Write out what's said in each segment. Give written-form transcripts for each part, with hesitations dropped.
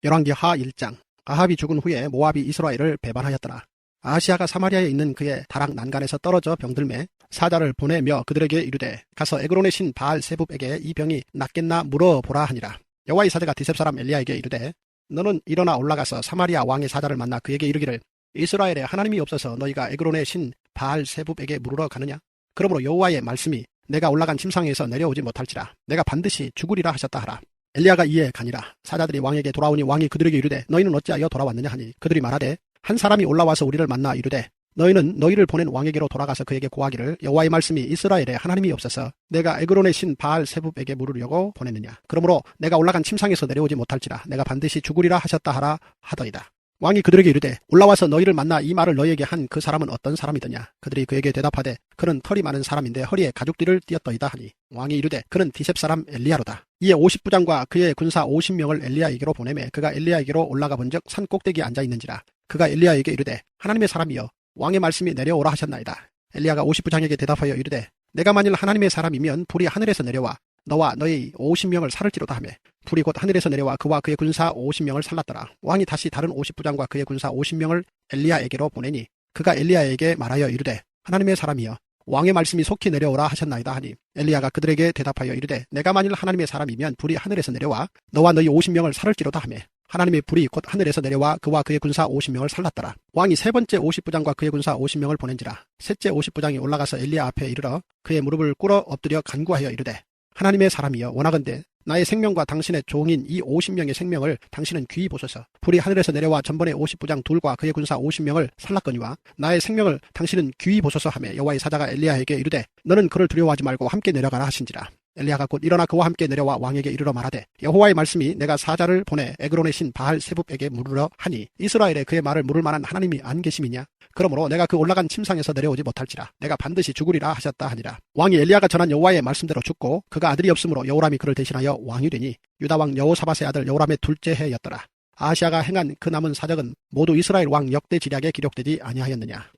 열왕기 하 1장. 아합이 죽은 후에 모압이 이스라엘을 배반하였더라. 아하시아가 사마리아에 있는 그의 다락 난간에서 떨어져 병들매 사자를 보내며 그들에게 이르되 가서 에그론의 신 바알 세붑에게 이 병이 낫겠나 물어보라 하니라. 여호와의 사자가 디셉 사람 엘리야에게 이르되 너는 일어나 올라가서 사마리아 왕의 사자를 만나 그에게 이르기를 이스라엘에 하나님이 없어서 너희가 에그론의 신 바알 세붑에게 물으러 가느냐. 그러므로 여호와의 말씀이 내가 올라간 침상에서 내려오지 못할지라 내가 반드시 죽으리라 하셨다 하라. 엘리야가 이에 가니라. 사자들이 왕에게 돌아오니 왕이 그들에게 이르되 너희는 어찌하여 돌아왔느냐 하니 그들이 말하되 한 사람이 올라와서 우리를 만나 이르되 너희는 너희를 보낸 왕에게로 돌아가서 그에게 고하기를 여호와의 말씀이 이스라엘에 하나님이 없어서 내가 에그론의 신 바알 세붑에게 물으려고 보냈느냐. 그러므로 내가 올라간 침상에서 내려오지 못할지라 내가 반드시 죽으리라 하셨다 하라 하더이다. 왕이 그들에게 이르되 올라와서 너희를 만나 이 말을 너희에게 한 그 사람은 어떤 사람이더냐. 그들이 그에게 대답하되 그는 털이 많은 사람인데 허리에 가죽띠를 띠었더이다 하니 왕이 이르되 그는 디셉 사람 엘리야로다. 이에 50부장과 그의 군사 50명을 엘리야에게로 보내매 그가 엘리야에게로 올라가 본즉 산 꼭대기에 앉아 있는지라. 그가 엘리야에게 이르되 하나님의 사람이여 왕의 말씀이 내려오라 하셨나이다. 엘리야가 50부장에게 대답하여 이르되 내가 만일 하나님의 사람이면 불이 하늘에서 내려와 너와 너희 50명을 살을지로다 하매 불이 곧 하늘에서 내려와 그와 그의 군사 50명을 살랐더라. 왕이 다시 다른 50부장과 그의 군사 50명을 엘리야에게로 보내니 그가 엘리야에게 말하여 이르되 하나님의 사람이여 왕의 말씀이 속히 내려오라 하셨나이다 하니 엘리야가 그들에게 대답하여 이르되 내가 만일 하나님의 사람이면 불이 하늘에서 내려와 너와 너희 50명을 살을지로다 하매 하나님의 불이 곧 하늘에서 내려와 그와 그의 군사 50명을 살랐더라. 왕이 세 번째 50부장과 그의 군사 50명을 보낸지라. 셋째 50부장이 올라가서 엘리야 앞에 이르러 그의 무릎을 꿇어 엎드려 간구하여 이르되 하나님의 사람이여 원하건대 나의 생명과 당신의 종인 이 50명의 생명을 당신은 귀히 보소서. 불이 하늘에서 내려와 전번에 50부장 둘과 그의 군사 50명을 살랐거니와 나의 생명을 당신은 귀히 보소서 하며 여호와의 사자가 엘리야에게 이르되 너는 그를 두려워하지 말고 함께 내려가라 하신지라. 엘리야가 곧 일어나 그와 함께 내려와 왕에게 이르러 말하되 여호와의 말씀이 내가 사자를 보내 에그론의 신 바알 세붑에게 물으러 하니 이스라엘에 그의 말을 물을 만한 하나님이 안 계심이냐. 그러므로 내가 그 올라간 침상에서 내려오지 못할지라 내가 반드시 죽으리라 하셨다 하니라. 왕이 엘리야가 전한 여호와의 말씀대로 죽고 그가 아들이 없으므로 여호람이 그를 대신하여 왕이 되니 유다왕 여호사밧의 아들 여호람의 둘째 해였더라. 아하시아가 행한 그 남은 사적은 모두 이스라엘 왕 역대 지략에 기록되지 아니하였느냐.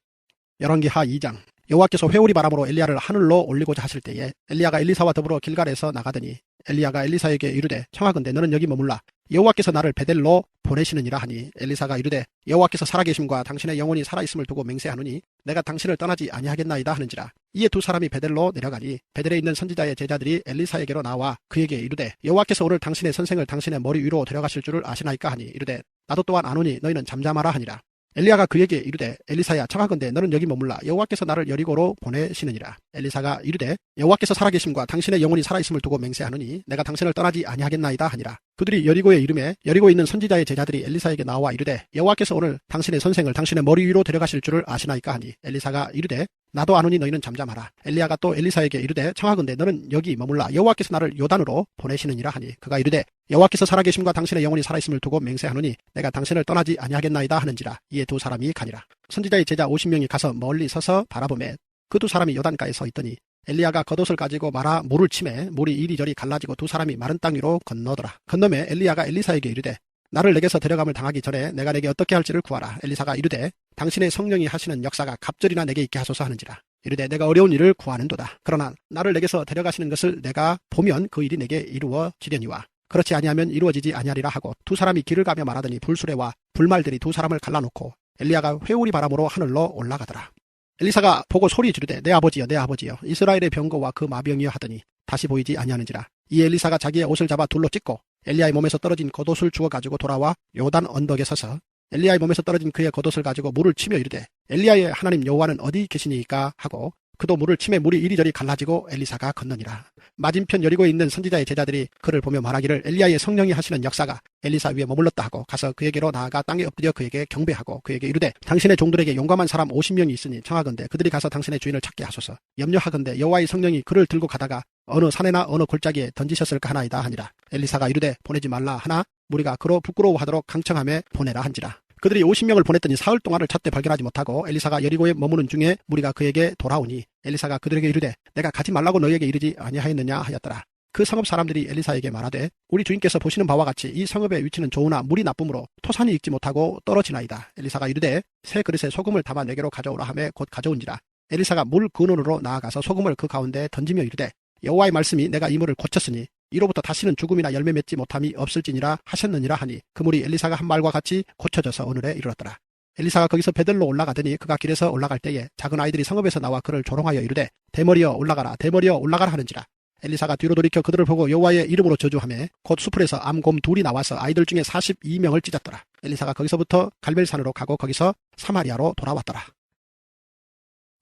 열왕기 하 2장. 여호와께서 회오리 바람으로 엘리야를 하늘로 올리고자 하실 때에 엘리야가 엘리사와 더불어 길갈에서 나가더니 엘리야가 엘리사에게 이르되 청하건대 너는 여기 머물라 여호와께서 나를 베델로 보내시느니라 하니 엘리사가 이르되 여호와께서 살아계심과 당신의 영혼이 살아있음을 두고 맹세하노니 내가 당신을 떠나지 아니하겠나이다 하는지라. 이에 두 사람이 베델로 내려가니 베델에 있는 선지자의 제자들이 엘리사에게로 나와 그에게 이르되 여호와께서 오늘 당신의 선생을 당신의 머리 위로 데려가실 줄을 아시나이까 하니 이르되 나도 또한 아노니 너희는 잠잠하라 하니라. 엘리야가 그에게 이르되 엘리사야 청하건대 너는 여기 머물라 여호와께서 나를 여리고로 보내시느니라. 엘리사가 이르되 여호와께서 살아계심과 당신의 영혼이 살아있음을 두고 맹세하노니 내가 당신을 떠나지 아니하겠나이다 하니라. 그들이 여리고에 이르매 여리고에 있는 선지자의 제자들이 엘리사에게 나와 이르되 여호와께서 오늘 당신의 선생을 당신의 머리 위로 데려가실 줄을 아시나이까 하니 엘리사가 이르되 나도 아노니 너희는 잠잠하라. 엘리야가 또 엘리사에게 이르되 청하건대 너는 여기 머물라 여호와께서 나를 요단으로 보내시느니라 하니 그가 이르되 여호와께서 살아계심과 당신의 영혼이 살아있음을 두고 맹세하노니 내가 당신을 떠나지 아니하겠나이다 하는지라. 이에 두 사람이 가니라. 선지자의 제자 50명이 가서 멀리 서서 바라보매 그 두 사람이 요단가에 서 있더니 엘리야가 겉옷을 가지고 말아 물을 치매 물이 이리저리 갈라지고 두 사람이 마른 땅 위로 건너더라. 건너매 엘리야가 엘리사에게 이르되 나를 내게서 데려감을 당하기 전에 내가 내게 어떻게 할지를 구하라. 엘리사가 이르되 당신의 성령이 하시는 역사가 갑절이나 내게 있게 하소서 하는지라. 이르되 내가 어려운 일을 구하는도다. 그러나 나를 내게서 데려가시는 것을 내가 보면 그 일이 내게 이루어지려니와 그렇지 아니하면 이루어지지 아니하리라 하고 두 사람이 길을 가며 말하더니 불수레와 불말들이 두 사람을 갈라놓고 엘리야가 회오리 바람으로 하늘로 올라가더라. 엘리사가 보고 소리 지르되 내 아버지여 내 아버지여 이스라엘의 병거와 그 마병이여 하더니 다시 보이지 아니하는지라. 이 엘리사가 자기의 옷을 잡아 둘로 찢고 엘리야의 몸에서 떨어진 겉옷을 주워 가지고 돌아와 요단 언덕에 서서 엘리야의 몸에서 떨어진 그의 겉옷을 가지고 물을 치며 이르되 엘리야의 하나님 여호와는 어디 계시니까 하고 그도 물을 치매 물이 이리저리 갈라지고 엘리사가 건너니라. 맞은편 여리고에 있는 선지자의 제자들이 그를 보며 말하기를 엘리야의 성령이 하시는 역사가 엘리사 위에 머물렀다 하고 가서 그에게로 나아가 땅에 엎드려 그에게 경배하고 그에게 이르되 당신의 종들에게 용감한 사람 50명이 있으니 청하건대 그들이 가서 당신의 주인을 찾게 하소서. 염려하건대 여호와의 성령이 그를 들고 가다가 어느 산에나 어느 골짜기에 던지셨을까 하나이다 하니라. 엘리사가 이르되 보내지 말라 하나 무리가 그로 부끄러워하도록 강청하며 보내라 한지라. 그들이 50명을 보냈더니 사흘 동안을 찾되 발견하지 못하고 엘리사가 여리고에 머무는 중에 무리가 그에게 돌아오니 엘리사가 그들에게 이르되 내가 가지 말라고 너희에게 이르지 아니하였느냐 하였더라. 그 성읍 사람들이 엘리사에게 말하되 우리 주인께서 보시는 바와 같이 이 성읍의 위치는 좋으나 물이 나쁨으로 토산이 익지 못하고 떨어지나이다. 엘리사가 이르되 새 그릇에 소금을 담아 내게로 가져오라 하며 곧 가져온지라. 엘리사가 물 근원으로 나아가서 소금을 그 가운데 던지며 이르되 여호와의 말씀이 내가 이 물을 고쳤으니 이로부터 다시는 죽음이나 열매 맺지 못함이 없을지니라 하셨느니라 하니 그물이 엘리사가 한 말과 같이 고쳐져서 오늘에 이르렀더라. 엘리사가 거기서 베들로 올라가더니 그가 길에서 올라갈 때에 작은 아이들이 성읍에서 나와 그를 조롱하여 이르되 대머리여 올라가라 대머리여 올라가라 하는지라. 엘리사가 뒤로 돌이켜 그들을 보고 여호와의 이름으로 저주하매 곧 수풀에서 암곰 둘이 나와서 아이들 중에 42명을 찢었더라. 엘리사가 거기서부터 갈멜산으로 가고 거기서 사마리아로 돌아왔더라.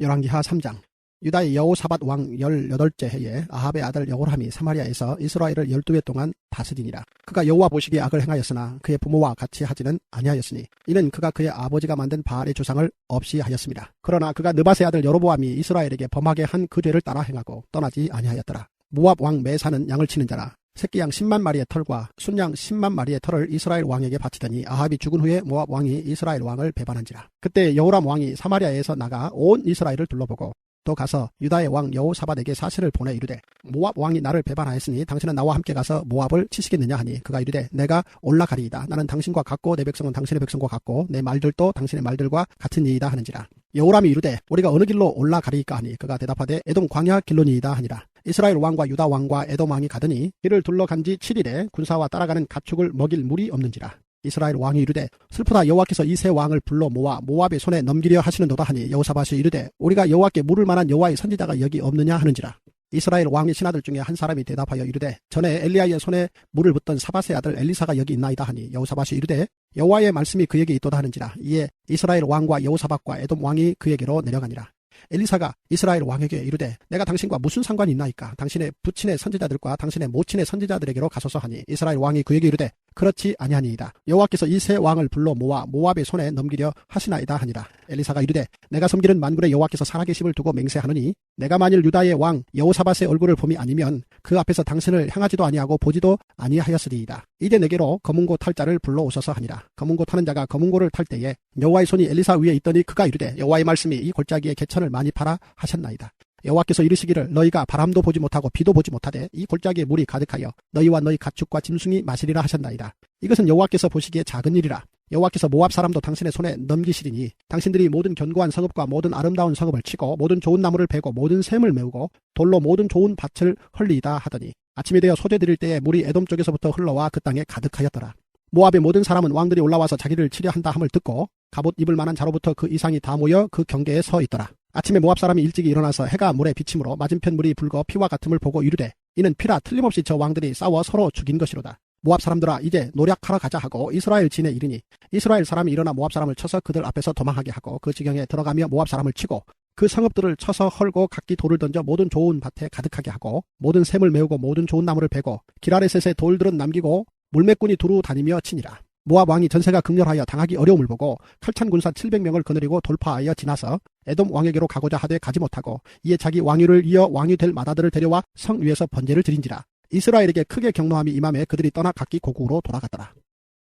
열왕기하 3장. 유다의 여호사밧 왕 18째 해에 아합의 아들 여호람이 사마리아에서 이스라엘을 12해 동안 다스리니라. 그가 여호와 보시기에 악을 행하였으나 그의 부모와 같이 하지는 아니하였으니 이는 그가 그의 아버지가 만든 바알의 주상을 없이 하였습니다. 그러나 그가 느밧의 아들 여로보암이 이스라엘에게 범하게 한 그 죄를 따라 행하고 떠나지 아니하였더라. 모압 왕 메사는 양을 치는 자라. 새끼양 10만 마리의 털과 순양 10만 마리의 털을 이스라엘 왕에게 바치더니 아합이 죽은 후에 모압 왕이 이스라엘 왕을 배반한지라. 그때 여호람 왕이 사마리아에서 나가 온 이스라엘을 둘러보고 또 가서 유다의 왕 여호사밧에게 사실을 보내 이르되 모압 왕이 나를 배반하였으니 당신은 나와 함께 가서 모압을 치시겠느냐 하니 그가 이르되 내가 올라가리이다. 나는 당신과 같고 내 백성은 당신의 백성과 같고 내 말들도 당신의 말들과 같으니이다 하는지라. 여호람이 이르되 우리가 어느 길로 올라가리이까 하니 그가 대답하되 에돔 광야 길로니이다 하니라. 이스라엘 왕과 유다 왕과 에돔 왕이 가더니 길을 둘러간 지 7일에 군사와 따라가는 가축을 먹일 물이 없는지라. 이스라엘 왕이 이르되 슬프다 여호와께서 이 세 왕을 불러 모아 모압의 손에 넘기려 하시는도다 하니 여호사밧이 이르되 우리가 여호와께 물을 만한 여호와의 선지자가 여기 없느냐 하는지라. 이스라엘 왕의 신하들 중에 한 사람이 대답하여 이르되 전에 엘리야의 손에 물을 붓던 사밧의 아들 엘리사가 여기 있나이다 하니 여호사밧이 이르되 여호와의 말씀이 그에게 있도다 하는지라. 이에 이스라엘 왕과 여호사밧과 에돔 왕이 그에게로 내려가니라. 엘리사가 이스라엘 왕에게 이르되 내가 당신과 무슨 상관이 있나이까. 당신의 부친의 선지자들과 당신의 모친의 선지자들에게로 가소서 하니 이스라엘 왕이 그에게 이르되 그렇지 아니하니이다. 여호와께서 이 세 왕을 불러 모아 모압의 손에 넘기려 하시나이다 하니라. 엘리사가 이르되 내가 섬기는 만군의 여호와께서 살아계심을 두고 맹세하노니 내가 만일 유다의 왕 여호사밧의 얼굴을 봄이 아니면 그 앞에서 당신을 향하지도 아니하고 보지도 아니하였으리이다. 이제 내게로 검은고 탈 자를 불러오소서 하니라. 검은고 타는 자가 검은고를 탈 때에 여호와의 손이 엘리사 위에 있더니 그가 이르되 여호와의 말씀이 이 골짜기에 개천을 많이 팔아 하셨나이다. 여호와께서 이르시기를 너희가 바람도 보지 못하고 비도 보지 못하되 이 골짜기에 물이 가득하여 너희와 너희 가축과 짐승이 마시리라 하셨나이다. 이것은 여호와께서 보시기에 작은 일이라. 여호와께서 모압 사람도 당신의 손에 넘기시리니 당신들이 모든 견고한 성읍과 모든 아름다운 성읍을 치고 모든 좋은 나무를 베고 모든 샘을 메우고 돌로 모든 좋은 밭을 헐리이다 하더니 아침이 되어 소재 드릴 때에 물이 에돔 쪽에서부터 흘러와 그 땅에 가득하였더라. 모압의 모든 사람은 왕들이 올라와서 자기를 치려 한다 함을 듣고 갑옷 입을 만한 자로부터 그 이상이 다 모여 그 경계에 서 있더라. 아침에 모압 사람이 일찍이 일어나서 해가 물에 비침으로 맞은편 물이 붉어 피와 같음을 보고 이르되 이는 피라 틀림없이 저 왕들이 싸워 서로 죽인 것이로다. 모압 사람들아 이제 노략하러 가자 하고 이스라엘 진에 이르니 이스라엘 사람이 일어나 모압 사람을 쳐서 그들 앞에서 도망하게 하고 그 지경에 들어가며 모압 사람을 치고 그 성읍들을 쳐서 헐고 각기 돌을 던져 모든 좋은 밭에 가득하게 하고 모든 샘을 메우고 모든 좋은 나무를 베고 기라레셋에 돌들은 남기고 물매꾼이 두루 다니며 치니라. 모압 왕이 전세가 극렬하여 당하기 어려움을 보고 칼찬 군사 700명을 거느리고 돌파하여 지나서 에돔 왕에게로 가고자 하되 가지 못하고 이에 자기 왕위를 이어 왕이 될 마다들을 데려와 성 위에서 번제를 드린지라. 이스라엘에게 크게 경노함이 임함에 그들이 떠나 각기 고국으로 돌아갔더라.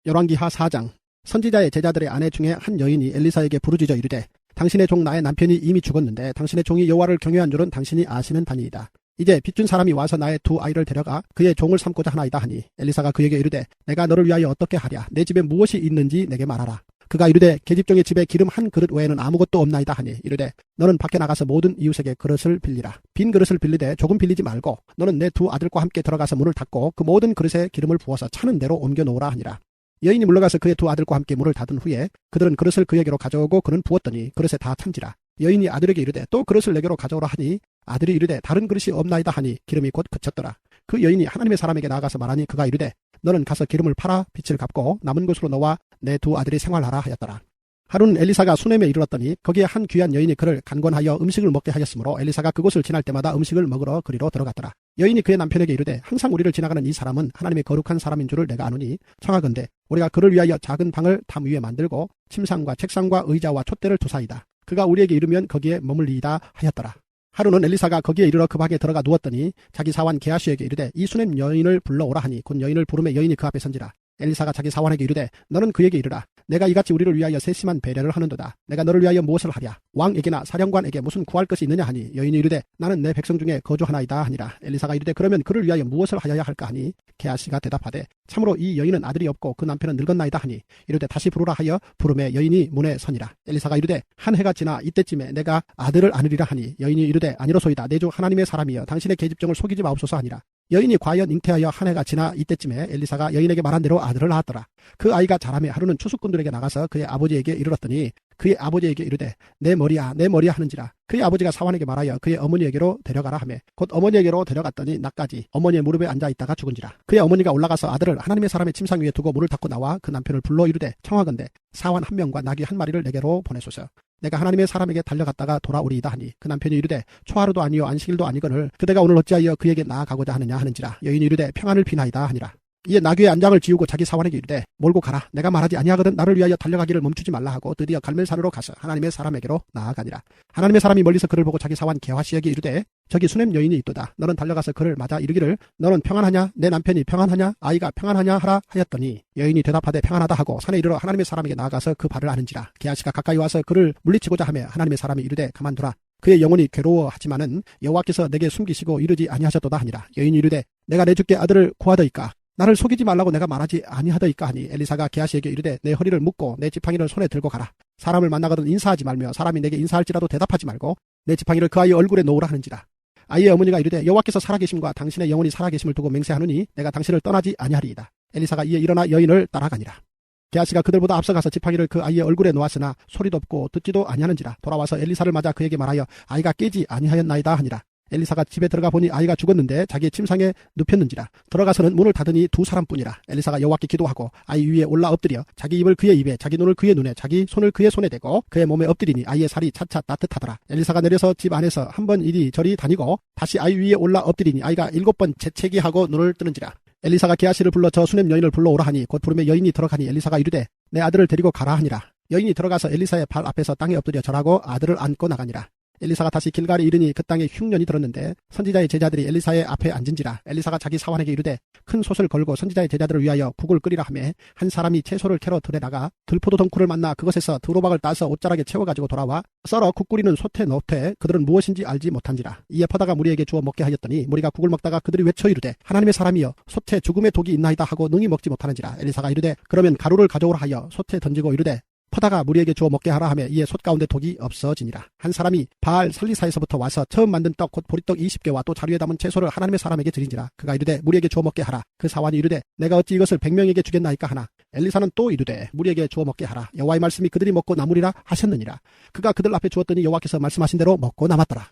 열왕기하 4장. 선지자의 제자들의 아내 중에 한 여인이 엘리사에게 부르짖어 이르되 당신의 종 나의 남편이 이미 죽었는데 당신의 종이 여호와를 경외한 줄은 당신이 아시는 바니이다. 이제 빚준 사람이 와서 나의 두 아이를 데려가 그의 종을 삼고자 하나이다 하니 엘리사가 그에게 이르되 내가 너를 위하여 어떻게 하랴. 내 집에 무엇이 있는지 내게 말하라. 그가 이르되 계집종의 집에 기름 한 그릇 외에는 아무것도 없나이다 하니 이르되 너는 밖에 나가서 모든 이웃에게 그릇을 빌리라. 빈 그릇을 빌리되 조금 빌리지 말고 너는 내 두 아들과 함께 들어가서 문을 닫고 그 모든 그릇에 기름을 부어서 차는 대로 옮겨 놓으라 하니라. 여인이 물러가서 그의 두 아들과 함께 문을 닫은 후에 그들은 그릇을 그에게로 가져오고 그는 부었더니 그릇에 다 찬지라. 여인이 아들에게 이르되 또 그릇을 내게로 가져오라 하니 아들이 이르되 다른 그릇이 없나이다 하니 기름이 곧 그쳤더라. 그 여인이 하나님의 사람에게 나아가서 말하니 그가 이르되 너는 가서 기름을 팔아 빚을 갚고 남은 것으로 너와 내 두 아들이 생활하라 하였더라. 하루는 엘리사가 수넴에 이르렀더니 거기에 한 귀한 여인이 그를 간권하여 음식을 먹게 하였으므로 엘리사가 그곳을 지날 때마다 음식을 먹으러 그리로 들어갔더라. 여인이 그의 남편에게 이르되 항상 우리를 지나가는 이 사람은 하나님의 거룩한 사람인 줄을 내가 아노니 청하건대 우리가 그를 위하여 작은 방을 담 위에 만들고 침상과 책상과 의자와 촛대를 두사이다. 그가 우리에게 이르면 거기에 머물리이다 하였더라. 하루는 엘리사가 거기에 이르러 그 방에 들어가 누웠더니 자기 사환 게하시에게 이르되 이 수넴 여인을 불러오라 하니 곧 여인을 부르매 여인이 그 앞에 선지라. 엘리사가 자기 사환에게 이르되 너는 그에게 이르라. 내가 이같이 우리를 위하여 세심한 배려를 하는도다. 내가 너를 위하여 무엇을 하랴. 왕에게나 사령관에게 무슨 구할 것이 있느냐 하니 여인이 이르되 나는 내 백성 중에 거주하나이다 하니라. 엘리사가 이르되 그러면 그를 위하여 무엇을 하여야 할까 하니 게하시가 대답하되 참으로 이 여인은 아들이 없고 그 남편은 늙었나이다 하니 이르되 다시 부르라 하여 부르매 여인이 문에 서니라. 엘리사가 이르되 한 해가 지나 이때쯤에 내가 아들을 안으리라 하니 여인이 이르되 아니로소이다. 내 주 하나님의 사람이여 당신의 계집종을 속이지 마옵소서 하니라. 여인이 과연 잉태하여 한 해가 지나 이때쯤에 엘리사가 여인에게 말한 대로 아들을 낳았더라. 그 아이가 자라매 하루는 추수꾼들에게 나가서 그의 아버지에게 이르렀더니 그의 아버지에게 이르되 내 머리야 내 머리야 하는지라. 그의 아버지가 사환에게 말하여 그의 어머니에게로 데려가라 하매 곧 어머니에게로 데려갔더니 낮까지 어머니의 무릎에 앉아 있다가 죽은지라. 그의 어머니가 올라가서 아들을 하나님의 사람의 침상 위에 두고 문을 닫고 나와 그 남편을 불러 이르되 청하건대 사환 한 명과 나귀 한 마리를 내게로 보내소서. 내가 하나님의 사람에게 달려갔다가 돌아오리이다 하니 그 남편이 이르되 초하루도 아니요 안식일도 아니거늘 그대가 오늘 어찌하여 그에게 나아가고자 하느냐 하는지라. 여인이 이르되 평안을 비나이다 하니라. 이에 나귀의 안장을 지우고 자기 사환에게 이르되 몰고 가라. 내가 말하지 아니하거든 나를 위하여 달려가기를 멈추지 말라 하고 드디어 갈멜산으로 가서 하나님의 사람에게로 나아가니라. 하나님의 사람이 멀리서 그를 보고 자기 사환 게하시에게 이르되 저기 수냄 여인이 있도다. 너는 달려가서 그를 맞아 이르기를 너는 평안하냐 내 남편이 평안하냐 아이가 평안하냐 하라 하였더니 여인이 대답하되 평안하다 하고 산에 이르러 하나님의 사람에게 나아가서 그 발을 아는지라. 게하시가 가까이 와서 그를 물리치고자 하며 하나님의 사람이 이르되 가만두라. 그의 영혼이 괴로워하지만은 여호와께서 내게 숨기시고 이르지 아니하셨도다 하니라. 여인이 이르되 내가 내 주께 아들을 구하더이까 나를 속이지 말라고 내가 말하지 아니하더이까 하니 엘리사가 게하시에게 이르되 내 허리를 묶고 내 지팡이를 손에 들고 가라. 사람을 만나거든 인사하지 말며 사람이 내게 인사할지라도 대답하지 말고 내 지팡이를 그 아이의 얼굴에 놓으라 하는지라. 아이의 어머니가 이르되 여호와께서 살아계심과 당신의 영혼이 살아계심을 두고 맹세하노니 내가 당신을 떠나지 아니하리이다. 엘리사가 이에 일어나 여인을 따라가니라. 게하시가 그들보다 앞서가서 지팡이를 그 아이의 얼굴에 놓았으나 소리도 없고 듣지도 아니하는지라. 돌아와서 엘리사를 맞아 그에게 말하여 아이가 깨지 아니하였나이다 하니라. 엘리사가 집에 들어가 보니 아이가 죽었는데 자기의 침상에 눕혔는지라. 들어가서는 문을 닫으니 두 사람뿐이라. 엘리사가 여호와께 기도하고 아이 위에 올라 엎드려 자기 입을 그의 입에 자기 눈을 그의 눈에 자기 손을 그의 손에 대고 그의 몸에 엎드리니 아이의 살이 차차 따뜻하더라. 엘리사가 내려서 집 안에서 한 번 이리 저리 다니고 다시 아이 위에 올라 엎드리니 아이가 7번 재채기하고 눈을 뜨는지라. 엘리사가 게하시를 불러 저 수냄 여인을 불러오라 하니 곧 부름에 여인이 들어가니 엘리사가 이르되 내 아들을 데리고 가라 하니라. 여인이 들어가서 엘리사의 발 앞에서 땅에 엎드려 절하고 아들을 안고 나가니라. 엘리사가 다시 길갈에 이르니 그 땅에 흉년이 들었는데 선지자의 제자들이 엘리사의 앞에 앉은지라. 엘리사가 자기 사환에게 이르되 큰 솥을 걸고 선지자의 제자들을 위하여 국을 끓이라 하매 한 사람이 채소를 캐러 들에 나가 들포도 덩쿨을 만나 그것에서 두로박을 따서 옷자락에 채워가지고 돌아와 썰어 국 끓이는 솥에 넣되 그들은 무엇인지 알지 못한지라. 이에 퍼다가 무리에게 주어 먹게 하였더니 무리가 국을 먹다가 그들이 외쳐 이르되 하나님의 사람이여 솥에 죽음의 독이 있나이다 하고 능히 먹지 못하는지라. 엘리사가 이르되 그러면 가루를 가져오라 하여 솥에 던지고 이르되 퍼다가 무리에게 주어 먹게 하라 하며 이에 솥 가운데 독이 없어지니라. 한 사람이 바알 살리사에서부터 와서 처음 만든 떡 곧 보리떡 20개와 또 자루에 담은 채소를 하나님의 사람에게 드린지라. 그가 이르되 무리에게 주어 먹게 하라. 그 사환이 이르되 내가 어찌 이것을 100명에게 주겠나이까 하나. 엘리사는 또 이르되 무리에게 주어 먹게 하라. 여호와의 말씀이 그들이 먹고 남으리라 하셨느니라. 그가 그들 앞에 주었더니 여호와께서 말씀하신 대로 먹고 남았더라.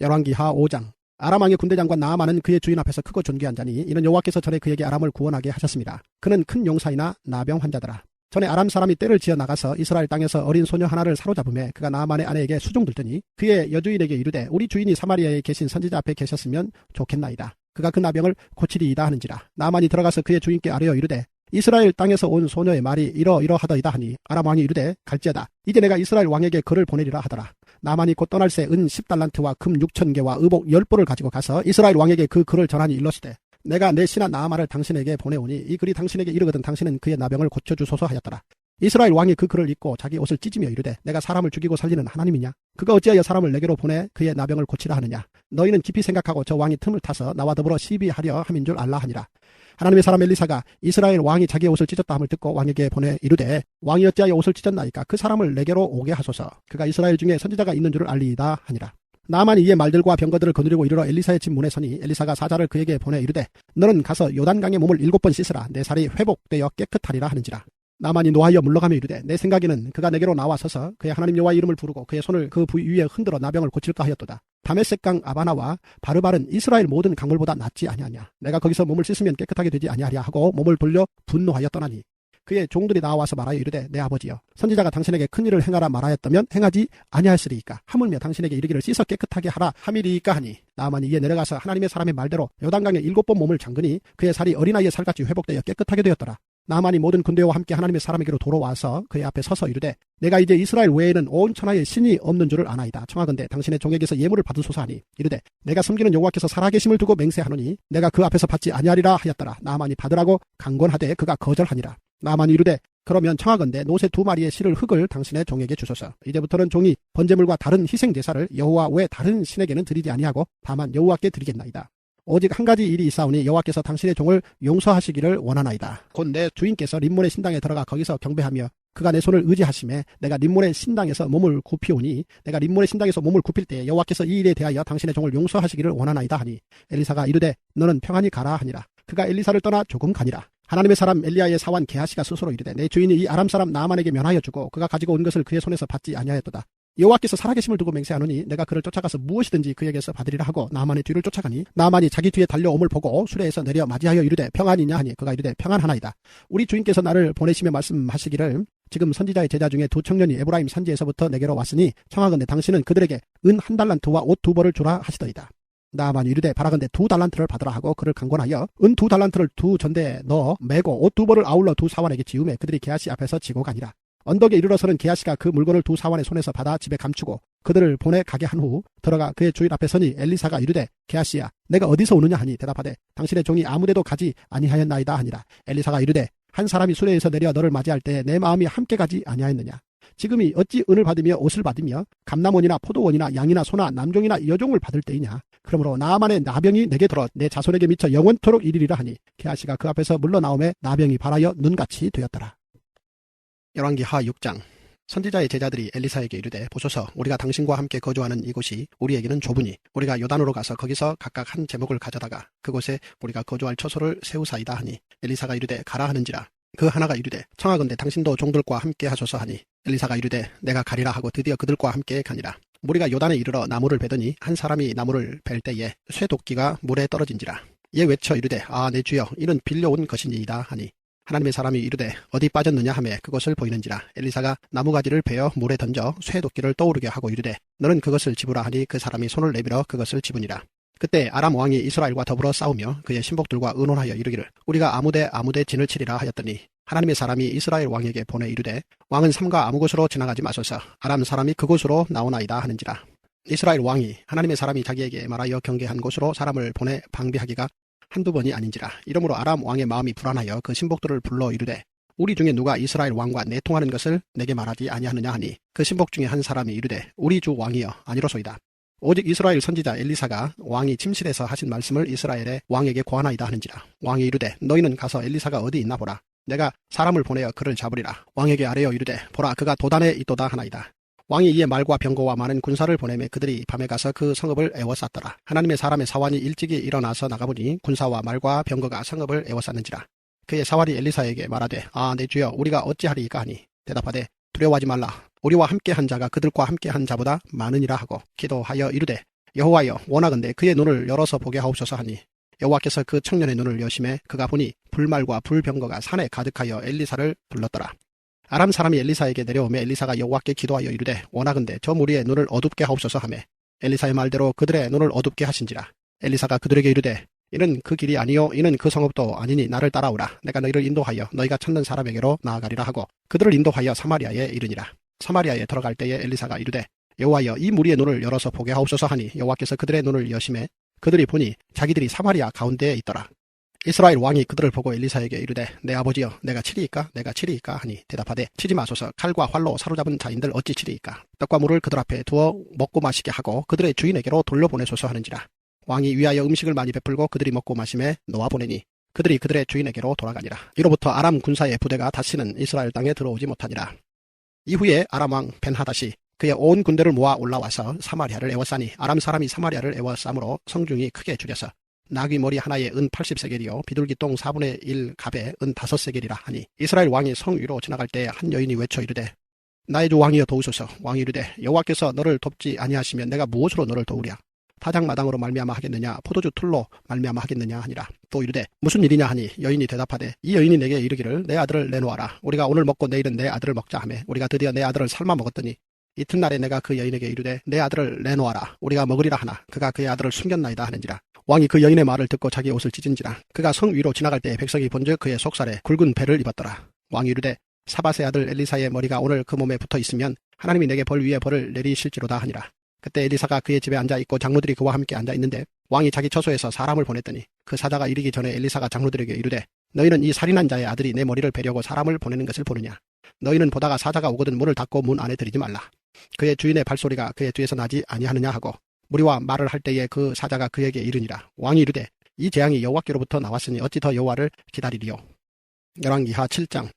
열왕기하 5장. 아람 왕의 군대장관 나아만은 그의 주인 앞에서 크고 존귀한 자니 이는 여호와께서 전에 그에게 아람을 구원하게 하셨습니다. 그는 큰 용사이나 나병 환자더라. 전에 아람 사람이 떼를 지어 나가서 이스라엘 땅에서 어린 소녀 하나를 사로잡음에 그가 나아만의 아내에게 수종들더니 그의 여주인에게 이르되 우리 주인이 사마리아에 계신 선지자 앞에 계셨으면 좋겠나이다. 그가 그 나병을 고치리이다 하는지라. 나아만이 들어가서 그의 주인께 아뢰어 이르되 이스라엘 땅에서 온 소녀의 말이 이러이러하더이다 하니 아람 왕이 이르되 갈지어다. 이제 내가 이스라엘 왕에게 글을 보내리라 하더라. 나만이 곧 떠날 새 은 10달란트와 금 6,000개와 의복 10보를 가지고 가서 이스라엘 왕에게 그 글을 전하니 일렀으되 내가 내 신하 나아만을 당신에게 보내오니 이 글이 당신에게 이르거든 당신은 그의 나병을 고쳐주소서 하였더라. 이스라엘 왕이 그 글을 읽고 자기 옷을 찢으며 이르되 내가 사람을 죽이고 살리는 하나님이냐? 그가 어찌하여 사람을 내게로 보내 그의 나병을 고치라 하느냐? 너희는 깊이 생각하고 저 왕이 틈을 타서 나와 더불어 시비하려 함인 줄 알라 하니라. 하나님의 사람 엘리사가 이스라엘 왕이 자기의 옷을 찢었다 함을 듣고 왕에게 보내 이르되 왕이 어찌하여 옷을 찢었나이까? 그 사람을 내게로 오게 하소서. 그가 이스라엘 중에 선지자가 있는 줄을 알리이다 하니라. 나아만이 이에 말들과 병거들을 거느리고 이르러 엘리사의 집 문에 서니 엘리사가 사자를 그에게 보내 이르되 너는 가서 요단강에 몸을 7번 씻으라. 내 살이 회복되어 깨끗하리라 하는지라. 나아만이 노하여 물러가며 이르되 내 생각에는 그가 내게로 나와 서서 그의 하나님 여호와의 이름을 부르고 그의 손을 그 부위 위에 흔들어 나병을 고칠까 하였도다. 다메섹강 아바나와 바르발은 이스라엘 모든 강물보다 낫지 아니하냐. 내가 거기서 몸을 씻으면 깨끗하게 되지 아니하랴 하고 몸을 돌려 분노하여 떠나니 그의 종들이 나와서 말하여 이르되 내 아버지여 선지자가 당신에게 큰 일을 행하라 말하였다면 행하지 아니하였으리이까. 하물며 당신에게 이르기를 씻어 깨끗하게 하라 함이리이까 하니 나아만이 이에 내려가서 하나님의 사람의 말대로 요단강에 7번 몸을 잠그니 그의 살이 어린아이의 살같이 회복되어 깨끗하게 되었더라. 나아만이 모든 군대와 함께 하나님의 사람에게로 돌아와서 그의 앞에 서서 이르되 내가 이제 이스라엘 외에는 온 천하에 신이 없는 줄을 아나이다. 청하건대 당신의 종에게서 예물을 받으소서 하니 이르되 내가 섬기는 여호와께서 살아계심을 두고 맹세하노니 내가 그 앞에서 받지 아니하리라 하였더라. 나아만이 받으라고 강권하되 그가 거절하니라. 나아만이 이르되 그러면 청하건대 노새 2마리의 실을 흙을 당신의 종에게 주소서. 이제부터는 종이 번제물과 다른 희생 제사를 여호와 외 다른 신에게는 드리지 아니하고 다만 여호와께 드리겠나이다. 오직 한 가지 일이 있사오니 여호와께서 당신의 종을 용서하시기를 원하나이다. 곧 내 주인께서 림몬의 신당에 들어가 거기서 경배하며 그가 내 손을 의지하심에 내가 림몬의 신당에서 몸을 굽히오니 내가 림몬의 신당에서 몸을 굽힐 때 여호와께서 이 일에 대하여 당신의 종을 용서하시기를 원하나이다 하니 엘리사가 이르되 너는 평안히 가라 하니라. 그가 엘리사를 떠나 조금 가니라. 하나님의 사람 엘리야의 사환 게하시가 스스로 이르되 내 주인이 이 아람 사람 나아만에게 면하여 주고 그가 가지고 온 것을 그의 손에서 받지 아니하였도다. 여호와께서 살아계심을 두고 맹세하노니 내가 그를 쫓아가서 무엇이든지 그에게서 받으리라 하고 나아만의 뒤를 쫓아가니 나아만이 자기 뒤에 달려옴을 보고 수레에서 내려 맞이하여 이르되 평안이냐 하니 그가 이르되 평안하나이다. 우리 주인께서 나를 보내시며 말씀하시기를 지금 선지자의 제자 중에 두 청년이 에브라임 산지에서부터 내게로 왔으니 청하건대 당신은 그들에게 은 1달란트와 옷 2벌을 주라 하시더이다. 나아만이 이르되 바라건대 2달란트를 받으라 하고 그를 강권하여 은 2달란트를 두 전대에 넣어 메고 옷 2벌을 아울러 두 사환에게 지우매 그들이 게하시 앞에서 지고 가니라. 언덕에 이르러서는 게하시가 그 물건을 두 사환의 손에서 받아 집에 감추고 그들을 보내 가게 한 후 들어가 그의 주인 앞에 서니 엘리사가 이르되 게하시야 내가 어디서 오느냐 하니 대답하되 당신의 종이 아무데도 가지 아니하였나이다 하니라. 엘리사가 이르되 한 사람이 수레에서 내려 너를 맞이할 때 내 마음이 함께 가지 아니하였느냐. 지금이 어찌 은을 받으며 옷을 받으며 감남원이나 포도원이나 양이나 소나 남종이나 여종을 받을 때이냐. 그러므로 나아만의 나병이 내게 들어 내 자손에게 미쳐 영원토록 이르리라 하니 게하시가 그 앞에서 물러나오매 나병이 발하여 눈같이 되었더라. 열왕기하 6장. 선지자의 제자들이 엘리사에게 이르되 보소서 우리가 당신과 함께 거주하는 이곳이 우리에게는 좁으니 우리가 요단으로 가서 거기서 각각 한 제목을 가져다가 그곳에 우리가 거주할 처소를 세우사이다 하니 엘리사가 이르되 가라 하는지라. 그 하나가 이르되 청하건대 당신도 종들과 함께 하소서 하니 엘리사가 이르되 내가 가리라 하고 드디어 그들과 함께 가니라. 무리가 요단에 이르러 나무를 베더니 한 사람이 나무를 벨 때에 쇠도끼가 물에 떨어진지라. 이에 외쳐 이르되 아 내 주여 이는 빌려온 것이니이다 하니 하나님의 사람이 이르되 어디 빠졌느냐 하매 그것을 보이는지라. 엘리사가 나무가지를 베어 물에 던져 쇠도끼를 떠오르게 하고 이르되 너는 그것을 집으라 하니 그 사람이 손을 내밀어 그것을 집으니라. 그때 아람 왕이 이스라엘과 더불어 싸우며 그의 신복들과 의논하여 이르기를 우리가 아무데 진을 치리라 하였더니 하나님의 사람이 이스라엘 왕에게 보내 이르되 왕은 삼가 아무 곳으로 지나가지 마소서 아람 사람이 그곳으로 나오나이다 하는지라. 이스라엘 왕이 하나님의 사람이 자기에게 말하여 경계한 곳으로 사람을 보내 방비하기가 한두 번이 아닌지라. 이러므로 아람 왕의 마음이 불안하여 그 신복들을 불러 이르되 우리 중에 누가 이스라엘 왕과 내통하는 것을 내게 말하지 아니하느냐 하니 그 신복 중에 한 사람이 이르되 우리 주 왕이여 아니로소이다. 오직 이스라엘 선지자 엘리사가 왕이 침실에서 하신 말씀을 이스라엘의 왕에게 고하나이다 하는지라. 왕이 이르되 너희는 가서 엘리사가 어디 있나 보라. 내가 사람을 보내어 그를 잡으리라. 왕에게 아뢰어 이르되 보라 그가 도단에 있도다 하나이다. 왕이 이에 말과 병거와 많은 군사를 보내매 그들이 밤에 가서 그 성읍을 에워쌌더라. 하나님의 사람의 사환이 일찍이 일어나서 나가보니 군사와 말과 병거가 성읍을 에워쌌는지라. 그의 사환이 엘리사에게 말하되 아 내 주여 우리가 어찌하리이까 하니 대답하되 두려워하지 말라. 우리와 함께한 자가 그들과 함께한 자보다 많으니라 하고 기도하여 이르되 여호와여 원하건대 그의 눈을 열어서 보게 하옵소서 하니 여호와께서 그 청년의 눈을 여심해 그가 보니 불말과 불병거가 산에 가득하여 엘리사를 불렀더라. 아람 사람이 엘리사에게 내려오매 엘리사가 여호와께 기도하여 이르되 원하건대 저 무리의 눈을 어둡게 하옵소서 하매 엘리사의 말대로 그들의 눈을 어둡게 하신지라. 엘리사가 그들에게 이르되 이는 그 길이 아니요 이는 그 성읍도 아니니 나를 따라오라. 내가 너희를 인도하여 너희가 찾는 사람에게로 나아가리라 하고 그들을 인도하여 사마리아에 이르니라. 사마리아에 들어갈 때에 엘리사가 이르되 여호와여 이 무리의 눈을 열어서 보게 하옵소서 하니 여호와께서 그들의 눈을 여심해 그들이 보니 자기들이 사마리아 가운데에 있더라. 이스라엘 왕이 그들을 보고 엘리사에게 이르되 내 아버지여 내가 치리이까 내가 치리이까 하니 대답하되 치지 마소서 칼과 활로 사로잡은 자인들 어찌 치리이까. 떡과 물을 그들 앞에 두어 먹고 마시게 하고 그들의 주인에게로 돌려보내소서 하는지라. 왕이 위하여 음식을 많이 베풀고 그들이 먹고 마심에 놓아보내니 그들이 그들의 주인에게로 돌아가니라. 이로부터 아람 군사의 부대가 다시는 이스라엘 땅에 들어오지 못하니라. 이후에 아람 왕 벤하닷이 그의 온 군대를 모아 올라와서 사마리아를 에워싸니 아람 사람이 사마리아를 에워싸므로 성중이 크게 줄여서 나귀 머리 하나에 은 80세겔이요 비둘기 똥 4분의 1 갑에 은 5세겔이라 하니 이스라엘 왕이 성 위로 지나갈 때 한 여인이 외쳐 이르되 나의 주 왕이여 도우소서. 왕이 이르되 여호와께서 너를 돕지 아니하시면 내가 무엇으로 너를 도우랴. 타작마당으로 말미암아 하겠느냐 포도주 틀로 말미암아 하겠느냐 하니라. 또 이르되 무슨 일이냐 하니 여인이 대답하되 이 여인이 내게 이르기를 내 아들을 내놓아라. 우리가 오늘 먹고 내일은 내 아들을 먹자 하매 우리가 드디어 내 아들을 삶아 먹었더니 이튿날에 내가 그 여인에게 이르되 내 아들을 내놓아라. 우리가 먹으리라 하나 그가 그의 아들을 숨겼나이다 하는지라. 왕이 그 여인의 말을 듣고 자기 옷을 찢은지라. 그가 성 위로 지나갈 때 백성이 본즉 그의 속살에 굵은 배를 입었더라. 왕이 이르되 사밧의 아들 엘리사의 머리가 오늘 그 몸에 붙어 있으면 하나님이 내게 벌 위에 벌을 내리실지로다 하니라. 그때 엘리사가 그의 집에 앉아 있고 장로들이 그와 함께 앉아 있는데 왕이 자기 처소에서 사람을 보냈더니 그 사자가 이르기 전에 엘리사가 장로들에게 이르되 너희는 이 살인한 자의 아들이 내 머리를 베려고 사람을 보내는 것을 보느냐. 너희는 보다가 사자가 오거든 문을 닫고 문 안에 들이지 말라. 그의 주인의 발소리가 그의 뒤에서 나지 아니하느냐 하고 무리와 말을 할 때에 그 사자가 그에게 이르니라. 왕이 이르되 이 재앙이 여호와께로부터 나왔으니 어찌 더 여호와를 기다리리요. 열왕기하 7장.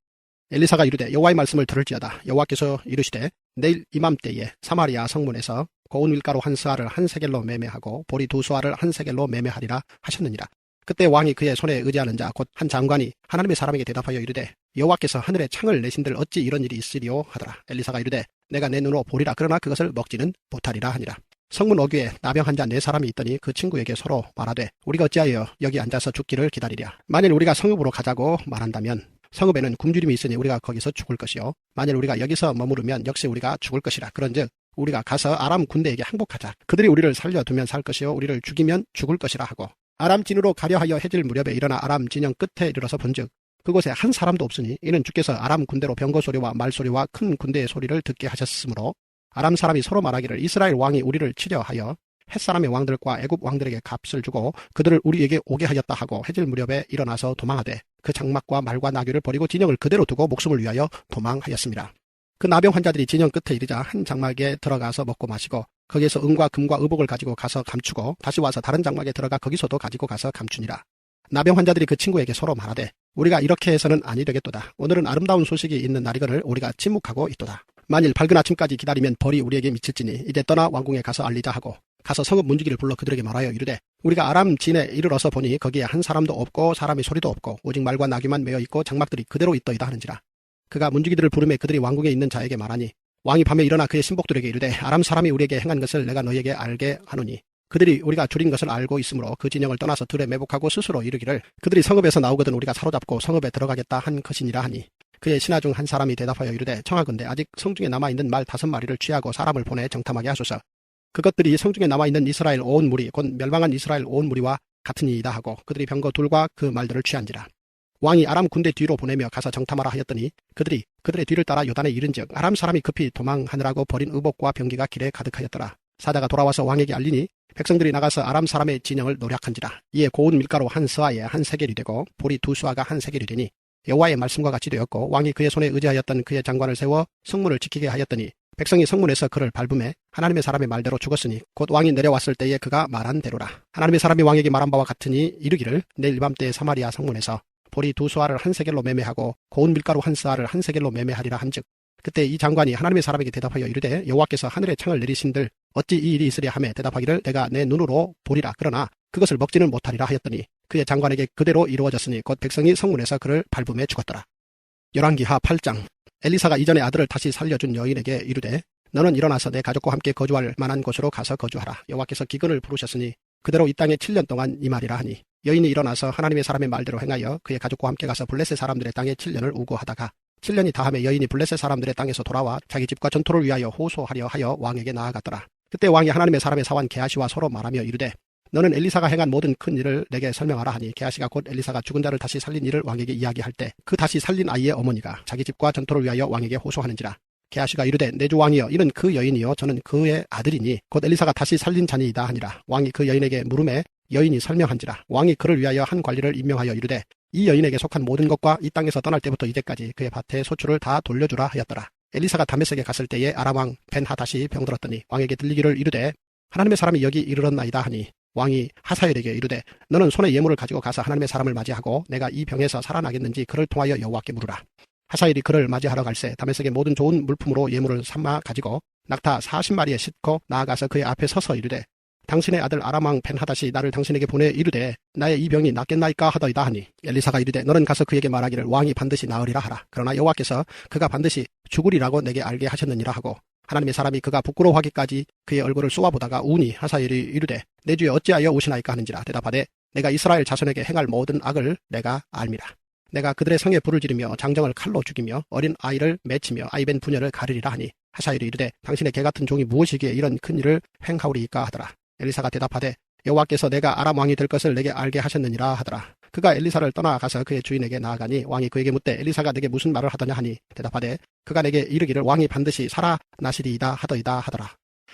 엘리사가 이르되 여호와의 말씀을 들을지어다. 여호와께서 이르시되 내일 이맘때에 사마리아 성문에서 고운 밀가루 한 스아를 한 세겔로 매매하고 보리 두 스아를 한 세겔로 매매하리라 하셨느니라. 그때 왕이 그의 손에 의지하는 자 곧 한 장관이 하나님의 사람에게 대답하여 이르되 여호와께서 하늘에 창을 내신들 어찌 이런 일이 있으리요 하더라. 엘리사가 이르되 내가 내 눈으로 보리라. 그러나 그것을 먹지는 못하리라 하니라. 성문 어귀에 나병 환자 4사람이 있더니 그 친구에게 서로 말하되 우리가 어찌하여 여기 앉아서 죽기를 기다리랴. 만일 우리가 성읍으로 가자고 말한다면 성읍에는 굶주림이 있으니 우리가 거기서 죽을 것이요 만일 우리가 여기서 머무르면 역시 우리가 죽을 것이라. 그런즉 우리가 가서 아람 군대에게 항복하자. 그들이 우리를 살려두면 살 것이요 우리를 죽이면 죽을 것이라 하고 아람 진으로 가려 하여 해질 무렵에 일어나 아람 진영 끝에 이르러서 본즉 그곳에 한 사람도 없으니 이는 주께서 아람 군대로 병거 소리와 말소리와 큰 군대의 소리를 듣게 하셨으므로 아람 사람이 서로 말하기를 이스라엘 왕이 우리를 치려 하여 햇사람의 왕들과 애굽 왕들에게 값을 주고 그들을 우리에게 오게 하였다 하고 해질 무렵에 일어나서 도망하되 그 장막과 말과 나귀를 버리고 진영을 그대로 두고 목숨을 위하여 도망하였습니다. 그 나병 환자들이 진영 끝에 이르자 한 장막에 들어가서 먹고 마시고 거기에서 은과 금과 의복을 가지고 가서 감추고 다시 와서 다른 장막에 들어가 거기서도 가지고 가서 감추니라. 나병 환자들이 그 친구에게 서로 말하되 우리가 이렇게 해서는 아니 되겠도다. 오늘은 아름다운 소식이 있는 날이거늘 우리가 침묵하고 있도다. 만일 밝은 아침까지 기다리면 벌이 우리에게 미칠지니 이제 떠나 왕궁에 가서 알리자 하고 가서 성읍 문지기를 불러 그들에게 말하여 이르되 우리가 아람 진에 이르러서 보니 거기에 한 사람도 없고 사람의 소리도 없고 오직 말과 나귀만 메어 있고 장막들이 그대로 있더이다 하는지라. 그가 문지기들을 부르매 그들이 왕궁에 있는 자에게 말하니 왕이 밤에 일어나 그의 신복들에게 이르되 아람 사람이 우리에게 행한 것을 내가 너희에게 알게 하노니 그들이 우리가 줄인 것을 알고 있으므로 그 진영을 떠나서 들에 매복하고 스스로 이르기를 그들이 성읍에서 나오거든 우리가 사로잡고 성읍에 들어가겠다 한 것이니라 하니 그의 신하 중 한 사람이 대답하여 이르되 청하건대 아직 성중에 남아있는 말 5마리를 취하고 사람을 보내 정탐하게 하소서. 그것들이 성중에 남아있는 이스라엘 온 무리 곧 멸망한 이스라엘 온 무리와 같으니이다 하고 그들이 병거 둘과 그 말들을 취한지라. 왕이 아람 군대 뒤로 보내며 가서 정탐하라 하였더니 그들이 그들의 뒤를 따라 요단에 이른즉 아람 사람이 급히 도망하느라고 버린 의복과 병기가 길에 가득하였더라. 사자가 돌아와서 왕에게 알리니 백성들이 나가서 아람 사람의 진영을 노략한지라. 이에 고운 밀가루 한 스아에 한 세겔이 되고 보리 두 스아가 한 세겔이 되니 여호와의 말씀과 같이 되었고 왕이 그의 손에 의지하였던 그의 장관을 세워 성문을 지키게 하였더니 백성이 성문에서 그를 밟음에 하나님의 사람의 말대로 죽었으니 곧 왕이 내려왔을 때에 그가 말한 대로라. 하나님의 사람이 왕에게 말한 바와 같으니 이르기를 내일 밤때에 사마리아 성문에서 보리 두 스아를 한 세겔로 매매하고 고운 밀가루 한 스아를 한 세겔로 매매하리라 한즉 그때 이 장관이 하나님의 사람에게 대답하여 이르되 여호와께서 하늘에 창을 내리신들 어찌 이 일이 있으랴 하매 대답하기를 내가 내 눈으로 보리라. 그러나 그것을 먹지는 못하리라 하였더니 그의 장관에게 그대로 이루어졌으니 곧 백성이 성문에서 그를 밟음에 죽었더라. 열왕기하 8장. 엘리사가 이전에 아들을 다시 살려준 여인에게 이르되 너는 일어나서 내 가족과 함께 거주할 만한 곳으로 가서 거주하라. 여호와께서 기근을 부르셨으니 그대로 이 땅에 7년 동안 임하리라 하니 여인이 일어나서 하나님의 사람의 말대로 행하여 그의 가족과 함께 가서 블레셋 사람들의 땅에 7년을 우고하다가 7년이 다함에 여인이 블레셋 사람들의 땅에서 돌아와 자기 집과 전토를 위하여 호소하려 하여 왕에게 나아갔더라. 그때 왕이 하나님의 사람의 사환 게하시와 서로 말하며 이르되 너는 엘리사가 행한 모든 큰 일을 내게 설명하라 하니 게하시가 곧 엘리사가 죽은 자를 다시 살린 일을 왕에게 이야기할 때 그 다시 살린 아이의 어머니가 자기 집과 전토를 위하여 왕에게 호소하는지라. 게하시가 이르되 내 주 왕이여 이는 그 여인이요 저는 그의 아들이니 곧 엘리사가 다시 살린 자니이다 하니라. 왕이 그 여인에게 물음에 여인이 설명한지라. 왕이 그를 위하여 한 관리를 임명하여 이르되 이 여인에게 속한 모든 것과 이 땅에서 떠날 때부터 이제까지 그의 밭의 소출을 다 돌려주라 하였더라. 엘리사가 다메섹에 갔을 때에 아람 왕 벤하닷이 병들었더니 왕에게 들리기를 이르되 하나님의 사람이 여기 이르렀나이다 하니 왕이 하사엘에게 이르되 너는 손에 예물을 가지고 가서 하나님의 사람을 맞이하고 내가 이 병에서 살아나겠는지 그를 통하여 여호와께 물으라. 하사엘이 그를 맞이하러 갈새 다메섹의 모든 좋은 물품으로 예물을 삼아 가지고 낙타 40마리에 싣고 나아가서 그의 앞에 서서 이르되 당신의 아들 아람 왕 벤하닷이 나를 당신에게 보내 이르되 나의 이 병이 낫겠나이까 하더이다 하니 엘리사가 이르되 너는 가서 그에게 말하기를 왕이 반드시 나으리라 하라. 그러나 여호와께서 그가 반드시 죽으리라고 내게 알게 하셨느니라 하고 하나님의 사람이 그가 부끄러워하기까지 그의 얼굴을 쏘아보다가 우니 하사엘이 이르되 내 주에 어찌하여 우시나이까 하는지라. 대답하되 내가 이스라엘 자손에게 행할 모든 악을 내가 알미라. 내가 그들의 성에 불을 지르며 장정을 칼로 죽이며 어린 아이를 맺히며 아이벤 부녀를 가르리라 하니 하사엘이 이르되 당신의 개같은 종이 무엇이기에 이런 큰 일을 행하오리이까 하더라. 엘리사가 대답하되 여호와께서 내가 아람 왕이 될 것을 내게 알게 하셨느니라 하더라. 그가 엘리사를 떠나가서 그의 주인에게 나아가니 왕이 그에게 묻되 엘리사가 내게 무슨 말을 하더냐 하니 대답하되 그가 내게 이르기를 왕이 반드시 살아나시리이다 하더이다 하더라.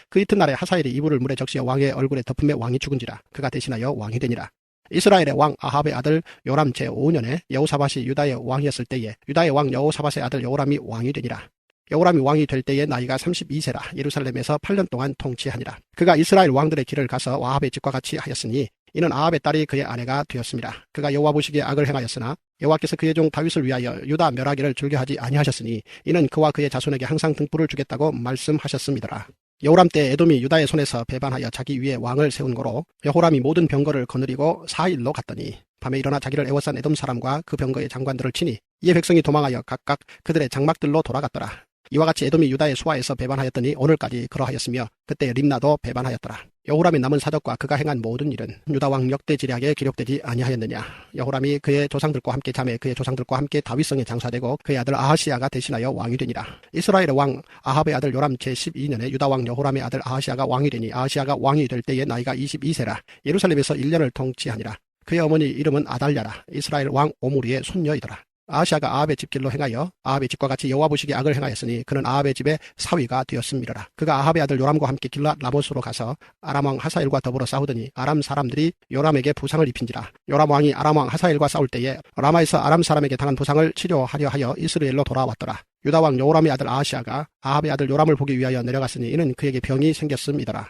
그 이튿날에 하사엘이 이불을 물에 적시어 왕의 얼굴에 덮음에 왕이 죽은지라. 그가 대신하여 왕이 되니라. 이스라엘의 왕 아합의 아들 요람 제5년에 여호사밧이 유다의 왕이었을 때에 유다의 왕 여호사밧의 아들 여호람이 왕이 되니라. 여호람이 왕이 될 때에 나이가 32세라 예루살렘에서 8년 동안 통치하니라. 그가 이스라엘 왕들의 길을 가서 아합의 집과 같이 하였으니 이는 아합의 딸이 그의 아내가 되었습니다. 그가 여호와 보시기에 악을 행하였으나 여호와께서 그의 종 다윗을 위하여 유다 멸하기를 즐겨하지 아니하셨으니 이는 그와 그의 자손에게 항상 등불을 주겠다고 말씀하셨음이더라. 여호람 때 에돔이 유다의 손에서 배반하여 자기 위에 왕을 세운 거로 여호람이 모든 병거를 거느리고 4일로 갔더니 밤에 일어나 자기를 애워싼 에돔 사람과 그 병거의 장관들을 치니 이에 백성이 도망하여 각각 그들의 장막들로 돌아갔더라. 이와 같이 에돔이 유다의 수하에서 배반하였더니 오늘까지 그러하였으며 그때 림나도 배반하였더라. 여호람의 남은 사적과 그가 행한 모든 일은 유다 왕 역대지략에 기록되지 아니하였느냐. 여호람이 그의 조상들과 함께 잠에 그의 조상들과 함께 다윗성에 장사되고 그의 아들 아하시야가 대신하여 왕이 되니라. 이스라엘의 왕 아합의 아들 요람 제12년에 유다 왕 여호람의 아들 아하시야가 왕이 되니 아하시야가 왕이 될 때에 나이가 22세라. 예루살렘에서 1년을 통치하니라. 그의 어머니 이름은 아달랴라. 이스라엘 왕 오므리의 손녀이더라. 아하시야가 아합의 집길로 행하여 아합의 집과 같이 여호와 보시기에 악을 행하였으니 그는 아합의 집의 사위가 되었음이라. 그가 아합의 아들 요람과 함께 길랏 라못으로 가서 아람 왕 하사엘과 더불어 싸우더니 아람 사람들이 요람에게 부상을 입힌지라. 요람 왕이 아람 왕 하사엘과 싸울 때에 라마에서 아람 사람에게 당한 부상을 치료하려 하여 이스라엘로 돌아왔더라. 유다 왕 여호람의 아들 아하시야가 아합의 아들 요람을 보기 위하여 내려갔으니 이는 그에게 병이 생겼음이더라.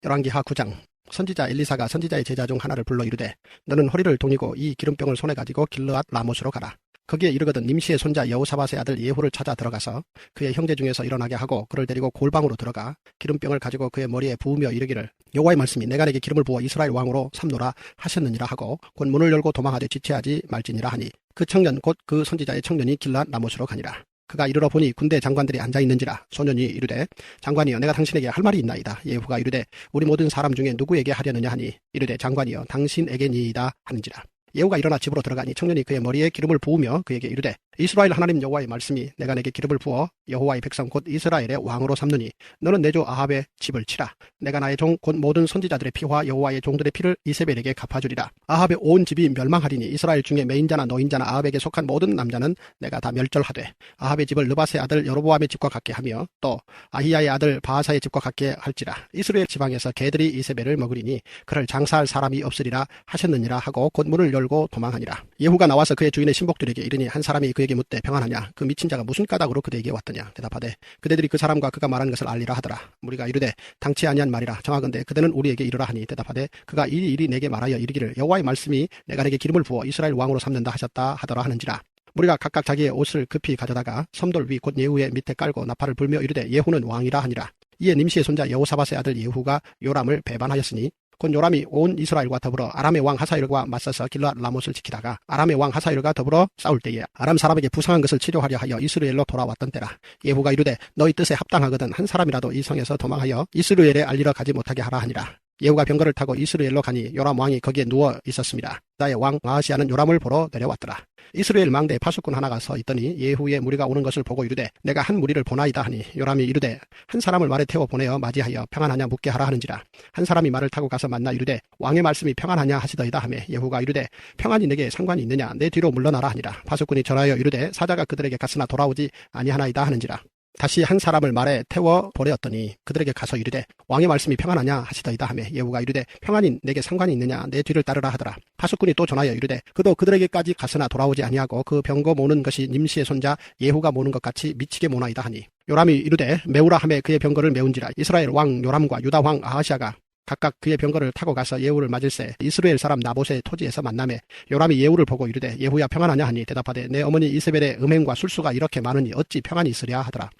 열왕기하 9장. 선지자 엘리사가 선지자의 제자 중 하나를 불러 이르되 너는 허리를 동이고 이 기름병을 손에 가지고 길르앗 라못으로 가라. 거기에 이르거든 nim시의 손자 여호사밧의 아들 예후를 찾아 들어가서 그의 형제 중에서 일어나게 하고 그를 데리고 골방으로 들어가 기름병을 가지고 그의 머리에 부으며 이르기를 여호와의 말씀이 내가 내게 기름을 부어 이스라엘 왕으로 삼노라 하셨느니라 하고 곧 문을 열고 도망하되 지체하지 말지니라 하니 그 청년 곧 그 선지자의 청년이 길르앗 라못으로 가니라. 그가 이르러 보니 군대 장관들이 앉아있는지라. 소년이 이르되 장관이여 내가 당신에게 할 말이 있나이다. 예후가 이르되 우리 모든 사람 중에 누구에게 하려느냐 하니 이르되 장관이여 당신에게니이다 하는지라. 예후가 일어나 집으로 들어가니 청년이 그의 머리에 기름을 부으며 그에게 이르되 이스라엘 하나님 여호와의 말씀이 내가 내게 기름을 부어 여호와의 백성 곧 이스라엘의 왕으로 삼느니 너는 내 조 아합의 집을 치라. 내가 나의 종 곧 모든 선지자들의 피와 여호와의 종들의 피를 이세벨에게 갚아주리라. 아합의 온 집이 멸망하리니 이스라엘 중에 매인자나 노인자나 아합에게 속한 모든 남자는 내가 다 멸절하되 아합의 집을 느밧의 아들 여로보암의 집과 같게 하며 또 아히야의 아들 바하사의 집과 같게 할지라. 이스라엘 지방에서 개들이 이세벨을 먹으리니 그를 장사할 사람이 없으리라 하셨느니라 하고 곧 문을 열고 도망하니라. 예후가 나와서 그의 주인의 신복들에게 이르니 한 사람이 그에게 묻되 평안하냐. 그 미친 자가 무슨 까닭으로 그대에게 왔더냐. 대답하되 그대들이 그 사람과 그가 말한 것을 알리라 하더라. 무리가 이르되 당치 아니한 말이라. 정하건대 그대는 우리에게 이르라 하니 대답하되 그가 이리 내게 말하여 이르기를 여호와의 말씀이 내가 내게 기름을 부어 이스라엘 왕으로 삼는다 하셨다 하더라 하는지라. 무리가 각각 자기의 옷을 급히 가져다가 섬돌 위 곧 예후의 밑에 깔고 나팔을 불며 이르되 예후는 왕이라 하니라. 이에 nim시의 손자 여호사밧의 아들 예후가 요람을 배반하였으니 곧 요람이 온 이스라엘과 더불어 아람의 왕 하사엘과 맞서서 길르앗 라못을 지키다가 아람의 왕 하사엘과 더불어 싸울 때에 아람 사람에게 부상한 것을 치료하려 하여 이스라엘로 돌아왔던 때라. 예후가 이르되 너희 뜻에 합당하거든 한 사람이라도 이 성에서 도망하여 이스라엘에 알리러 가지 못하게 하라 하니라. 예후가 병거를 타고 이스라엘로 가니 요람 왕이 거기에 누워 있었습니다. 유다의 왕 아하시야는 요람을 보러 내려왔더라. 이스라엘 망대에 파수꾼 하나가 서 있더니 예후의 무리가 오는 것을 보고 이르되 내가 한 무리를 보나이다 하니 요람이 이르되 한 사람을 말에 태워 보내어 맞이하여 평안하냐 묻게 하라 하는지라. 한 사람이 말을 타고 가서 만나 이르되 왕의 말씀이 평안하냐 하시더이다 하며 예후가 이르되 평안이 내게 상관이 있느냐 내 뒤로 물러나라 하니라. 파수꾼이 전하여 이르되 사자가 그들에게 갔으나 돌아오지 아니하나이다 하는지라. 다시 한 사람을 말에 태워 보내었더니 그들에게 가서 이르되 왕의 말씀이 평안하냐 하시더이다 하며 예후가 이르되 평안이 내게 상관이 있느냐 내 뒤를 따르라 하더라. 파수꾼이 또 전하여 이르되 그도 그들에게까지 갔으나 돌아오지 아니하고 그 병거 모는 것이 nim시의 손자 예후가 모는 것 같이 미치게 모나이다 하니 요람이 이르되 메우라 하며 그의 병거를 메운지라. 이스라엘 왕 요람과 유다 왕 아하시야가 각각 그의 병거를 타고 가서 예후를 맞을새 이스라엘 사람 나봇의 토지에서 만나매 요람이 예후를 보고 이르되 예후야 평안하냐 하니 대답하되 내 어머니 이세벨의 음행과 술수가 이렇게 많으니 어찌 평안이 있으랴 하더라.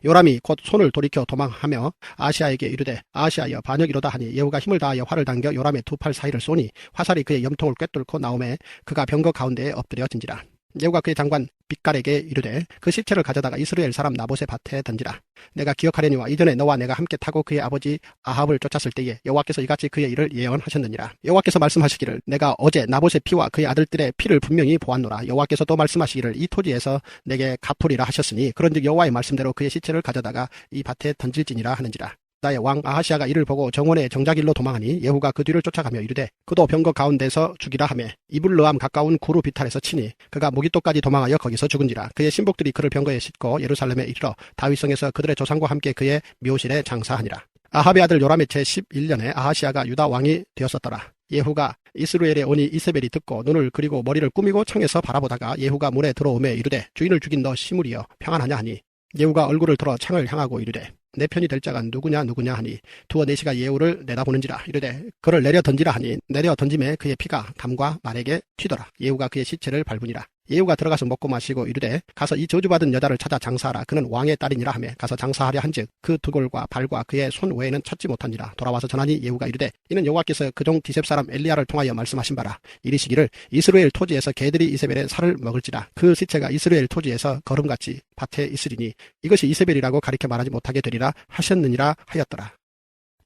요람이 곧 손을 돌이켜 도망하며 아하시야에게 이르되 아하시야여 반역이로다 하니 예후가 힘을 다하여 활을 당겨 요람의 두 팔 사이를 쏘니 화살이 그의 염통을 꿰뚫고 나오매 그가 병거 가운데에 엎드려진지라. 예후가 그의 장관 빗갈에게 이르되 그 시체를 가져다가 이스라엘 사람 나봇의 밭에 던지라. 내가 기억하려니와 이전에 너와 내가 함께 타고 그의 아버지 아합을 쫓았을 때에 여호와께서 이같이 그의 일을 예언하셨느니라. 여호와께서 말씀하시기를 내가 어제 나봇의 피와 그의 아들들의 피를 분명히 보았노라. 여호와께서 또 말씀하시기를 이 토지에서 내게 갚으리라 하셨으니 그런즉 여호와의 말씀대로 그의 시체를 가져다가 이 밭에 던질지니라 하는지라. 유다의 왕 아하시야가 이를 보고 정원의 정자길로 도망하니 예후가 그 뒤를 쫓아가며 이르되 그도 병거 가운데서 죽이라 하며 이블르암 가까운 구루 비탈에서 치니 그가 무기토까지 도망하여 거기서 죽은지라. 그의 신복들이 그를 병거에 싣고 예루살렘에 이르러 다윗성에서 그들의 조상과 함께 그의 묘실에 장사하니라. 아합의 아들 요람의 제11년에 아하시야가 유다 왕이 되었었더라. 예후가 이스라엘에 오니 이세벨이 듣고 눈을 그리고 머리를 꾸미고 창에서 바라보다가 예후가 문에 들어오매 이르되 주인을 죽인 너 시므리여 평안하냐 하니 예후가 얼굴을 들어 창을 향하고 이르되 내 편이 될 자가 누구냐 하니 두어 내시가 예후를 내다보는지라. 이르되 그를 내려 던지라 하니 내려 던짐에 그의 피가 담과 말에게 튀더라. 예후가 그의 시체를 밟으니라. 예후가 들어가서 먹고 마시고 이르되 가서 이 저주받은 여자를 찾아 장사하라. 그는 왕의 딸이니라 하며 가서 장사하려 한즉 그 두골과 발과 그의 손 외에는 찾지 못하니라. 돌아와서 전하니 예후가 이르되 이는 여호와께서 그종 디셉 사람 엘리야를 통하여 말씀하신 바라. 이르시기를 이스라엘 토지에서 개들이 이세벨의 살을 먹을지라. 그 시체가 이스라엘 토지에서 거름같이 밭에 있으리니 이것이 이세벨이라고 가리켜 말하지 못하게 되리라 하셨느니라 하였더라.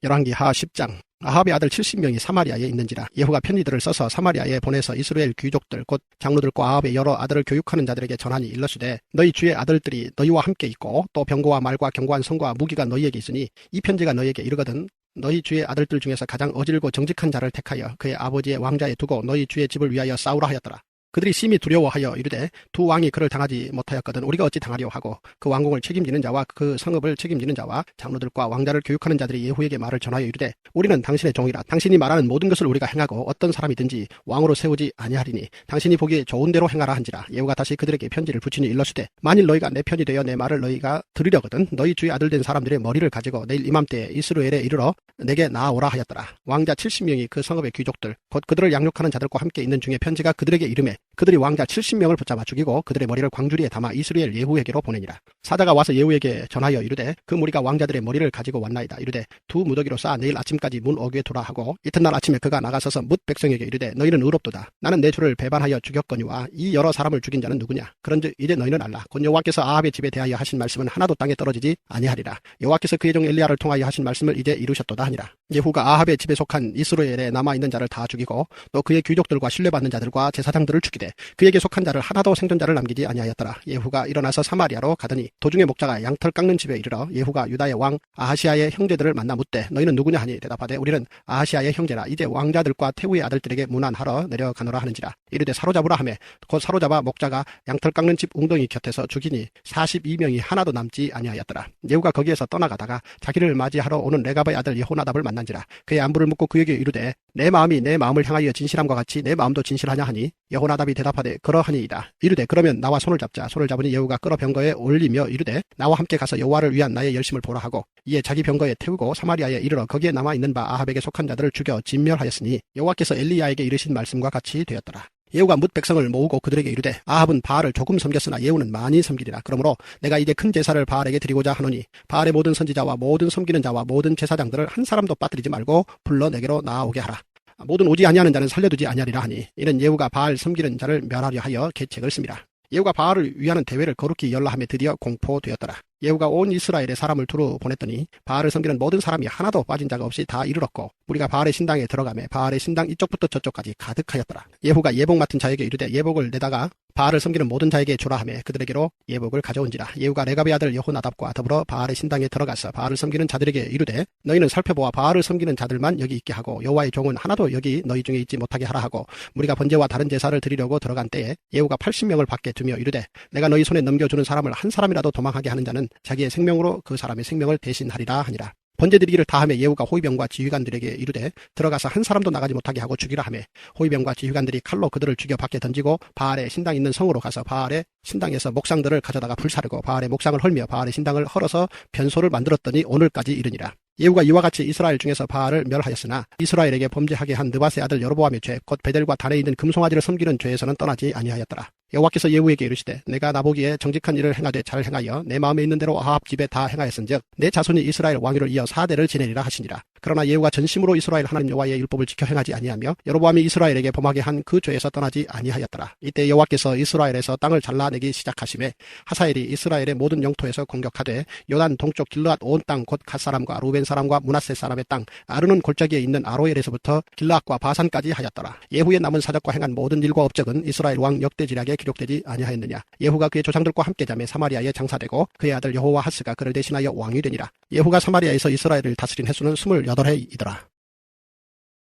열왕기하 10장. 아합의 아들 70명이 사마리아에 있는지라. 예후가 편지들을 써서 사마리아에 보내서 이스라엘 귀족들 곧 장로들과 아합의 여러 아들을 교육하는 자들에게 전하니 일러주되 너희 주의 아들들이 너희와 함께 있고 또 병거와 말과 견고한 성과 무기가 너희에게 있으니 이 편지가 너희에게 이르거든 너희 주의 아들들 중에서 가장 어질고 정직한 자를 택하여 그의 아버지의 왕자에 두고 너희 주의 집을 위하여 싸우라 하였더라. 그들이 심히 두려워하여 이르되 두 왕이 그를 당하지 못하였거든 우리가 어찌 당하려 하고 그 왕궁을 책임지는 자와 그 성읍을 책임지는 자와 장로들과 왕자를 교육하는 자들이 예후에게 말을 전하여 이르되 우리는 당신의 종이라. 당신이 말하는 모든 것을 우리가 행하고 어떤 사람이든지 왕으로 세우지 아니하리니 당신이 보기에 좋은 대로 행하라 한지라. 예후가 다시 그들에게 편지를 붙이니 일러주되 만일 너희가 내 편이 되어 내 말을 너희가 들으려거든 너희 주의 아들 된 사람들의 머리를 가지고 내일 이맘때에 이스라엘에 이르러 내게 나아오라 하였더라. 왕자 70명이 그 성읍의 귀족들 곧 그들을 양육하는 자들과 함께 있는 중에 편지가 그들에게 이르매 그들이 왕자 70명을 붙잡아 죽이고 그들의 머리를 광주리에 담아 이스라엘 예후에게로 보내니라. 사자가 와서 예후에게 전하여 이르되 그 무리가 왕자들의 머리를 가지고 왔나이다. 이르되 두 무더기로 쌓아 내일 아침까지 문 어귀에 두라 하고 이튿날 아침에 그가 나가서서 뭇 백성에게 이르되 너희는 의롭도다. 나는 내 주를 배반하여 죽였거니와 이 여러 사람을 죽인 자는 누구냐. 그런즉 이제 너희는 알라. 곧 여호와께서 아합의 집에 대하여 하신 말씀은 하나도 땅에 떨어지지 아니하리라. 여호와께서 그의 종 엘리야를 통하여 하신 말씀을 이제 이루셨도다 하니라. 예후가 아합의 집에 속한 이스라엘에 남아있는 자를 다 죽이고 또 그의 귀족들과 신뢰받는 자들과 제사장들을 죽이되 그에게 속한 자를 하나도 생존자를 남기지 아니하였더라. 예후가 일어나서 사마리아로 가더니 도중에 목자가 양털 깎는 집에 이르러 예후가 유다의 왕 아하시아의 형제들을 만나 묻되 너희는 누구냐 하니 대답하되 우리는 아하시아의 형제라. 이제 왕자들과 태후의 아들들에게 문안하러 내려가노라 하는지라. 이르되 사로잡으라 하매 곧 사로잡아 목자가 양털 깎는 집 웅덩이 곁에서 죽이니 42명이 하나도 남지 아니하였더라. 예후가 거기에서 떠나가다가 자기를 맞이하러 오는 레갑의 아들 여호나답을 만난지라. 그의 안부를 묻고 그에게 이르되 내 마음이 내 마음을 향하여 진실함과 같이 내 마음도 진실하냐 하니 여호나답이 대답하되 그러하니이다. 이르되 그러면 나와 손을 잡자. 손을 잡으니 예후가 끌어 병거에 올리며 이르되 나와 함께 가서 여호와를 위한 나의 열심을 보라 하고 이에 자기 병거에 태우고 사마리아에 이르러 거기에 남아있는 바 아합에게 속한 자들을 죽여 진멸하였으니 여호와께서 엘리야에게 이르신 말씀과 같이 되었더라. 예후가 뭇 백성을 모으고 그들에게 이르되 아합은 바알을 조금 섬겼으나 예후는 많이 섬기리라. 그러므로 내가 이제 큰 제사를 바알에게 드리고자 하노니 바알의 모든 선지자와 모든 섬기는 자와 모든 제사장들을 한 사람도 빠뜨리지 말고 불러 내게로 나아오게 하라. 모든 오지 아니하는 자는 살려두지 아니하리라 하니 이는 예후가 바알 섬기는 자를 멸하려 하여 계책을 씁니다. 예후가 바알을 위하는 대회를 거룩히 열라 하며 드디어 공포되었더라. 예후가 온 이스라엘의 사람을 두루 보냈더니 바알을 섬기는 모든 사람이 하나도 빠진 자가 없이 다 이르렀고 우리가 바알의 신당에 들어가매 바알의 신당 이쪽부터 저쪽까지 가득하였더라. 예후가 예복 맡은 자에게 이르되 예복을 내다가 바알을 섬기는 모든 자에게 주라 하며 그들에게로 예복을 가져온지라. 예후가 레갑의 아들 여호나답과 더불어 바알의 신당에 들어가서 바알을 섬기는 자들에게 이르되 너희는 살펴보아 바알을 섬기는 자들만 여기 있게 하고 여호와의 종은 하나도 여기 너희 중에 있지 못하게 하라 하고 우리가 번제와 다른 제사를 드리려고 들어간 때에 예후가 80명을 밖에 두며 이르되 내가 너희 손에 넘겨주는 사람을 한 사람이라도 도망하게 하는 자는 자기의 생명으로 그 사람의 생명을 대신하리라 하니라. 번제드리기를 다하며 예후가 호위병과 지휘관들에게 이르되 들어가서 한 사람도 나가지 못하게 하고 죽이라 하며 호위병과 지휘관들이 칼로 그들을 죽여 밖에 던지고 바알의 신당 있는 성으로 가서 바알의 신당에서 목상들을 가져다가 불사르고 바알의 목상을 헐며 바알의 신당을 헐어서 변소를 만들었더니 오늘까지 이르니라. 예후가 이와 같이 이스라엘 중에서 바알을 멸하였으나 이스라엘에게 범죄하게 한 느밧의 아들 여로보암의 죄 곧 베델과 단에 있는 금송아지를 섬기는 죄에서는 떠나지 아니하였더라. 여호와께서 예후에게 이르시되 내가 나보기에 정직한 일을 행하되 잘 행하여 내 마음에 있는 대로 아합 집에 다 행하였은즉 내 자손이 이스라엘 왕위를 이어 4대를 지내리라 하시니라. 그러나 예후가 전심으로 이스라엘 하나님 여호와의 율법을 지켜 행하지 아니하며 여로보암이 이스라엘에게 범하게 한 그 죄에서 떠나지 아니하였더라. 이때 여호와께서 이스라엘에서 땅을 잘라내기 시작하심에 하사엘이 이스라엘의 모든 영토에서 공격하되 요단 동쪽 길르앗 온 땅 곧 갓 사람과 루벤 사람과 므낫세 사람의 땅 아르논 골짜기에 있는 아로엘에서부터 길르앗과 바산까지 하였더라. 예후의 남은 사적과 행한 모든 일과 업적은 이스라엘 왕 역대지략에 기록되지 아니하였느냐. 예후가 그의 조상들과 함께 잠에 사마리아에 장사되고 그의 아들 여호와하스가 그를 대신하여 왕이 되니라. 예후가 사마리아에서 이스라엘을 다스린 횟수는 28해이더라.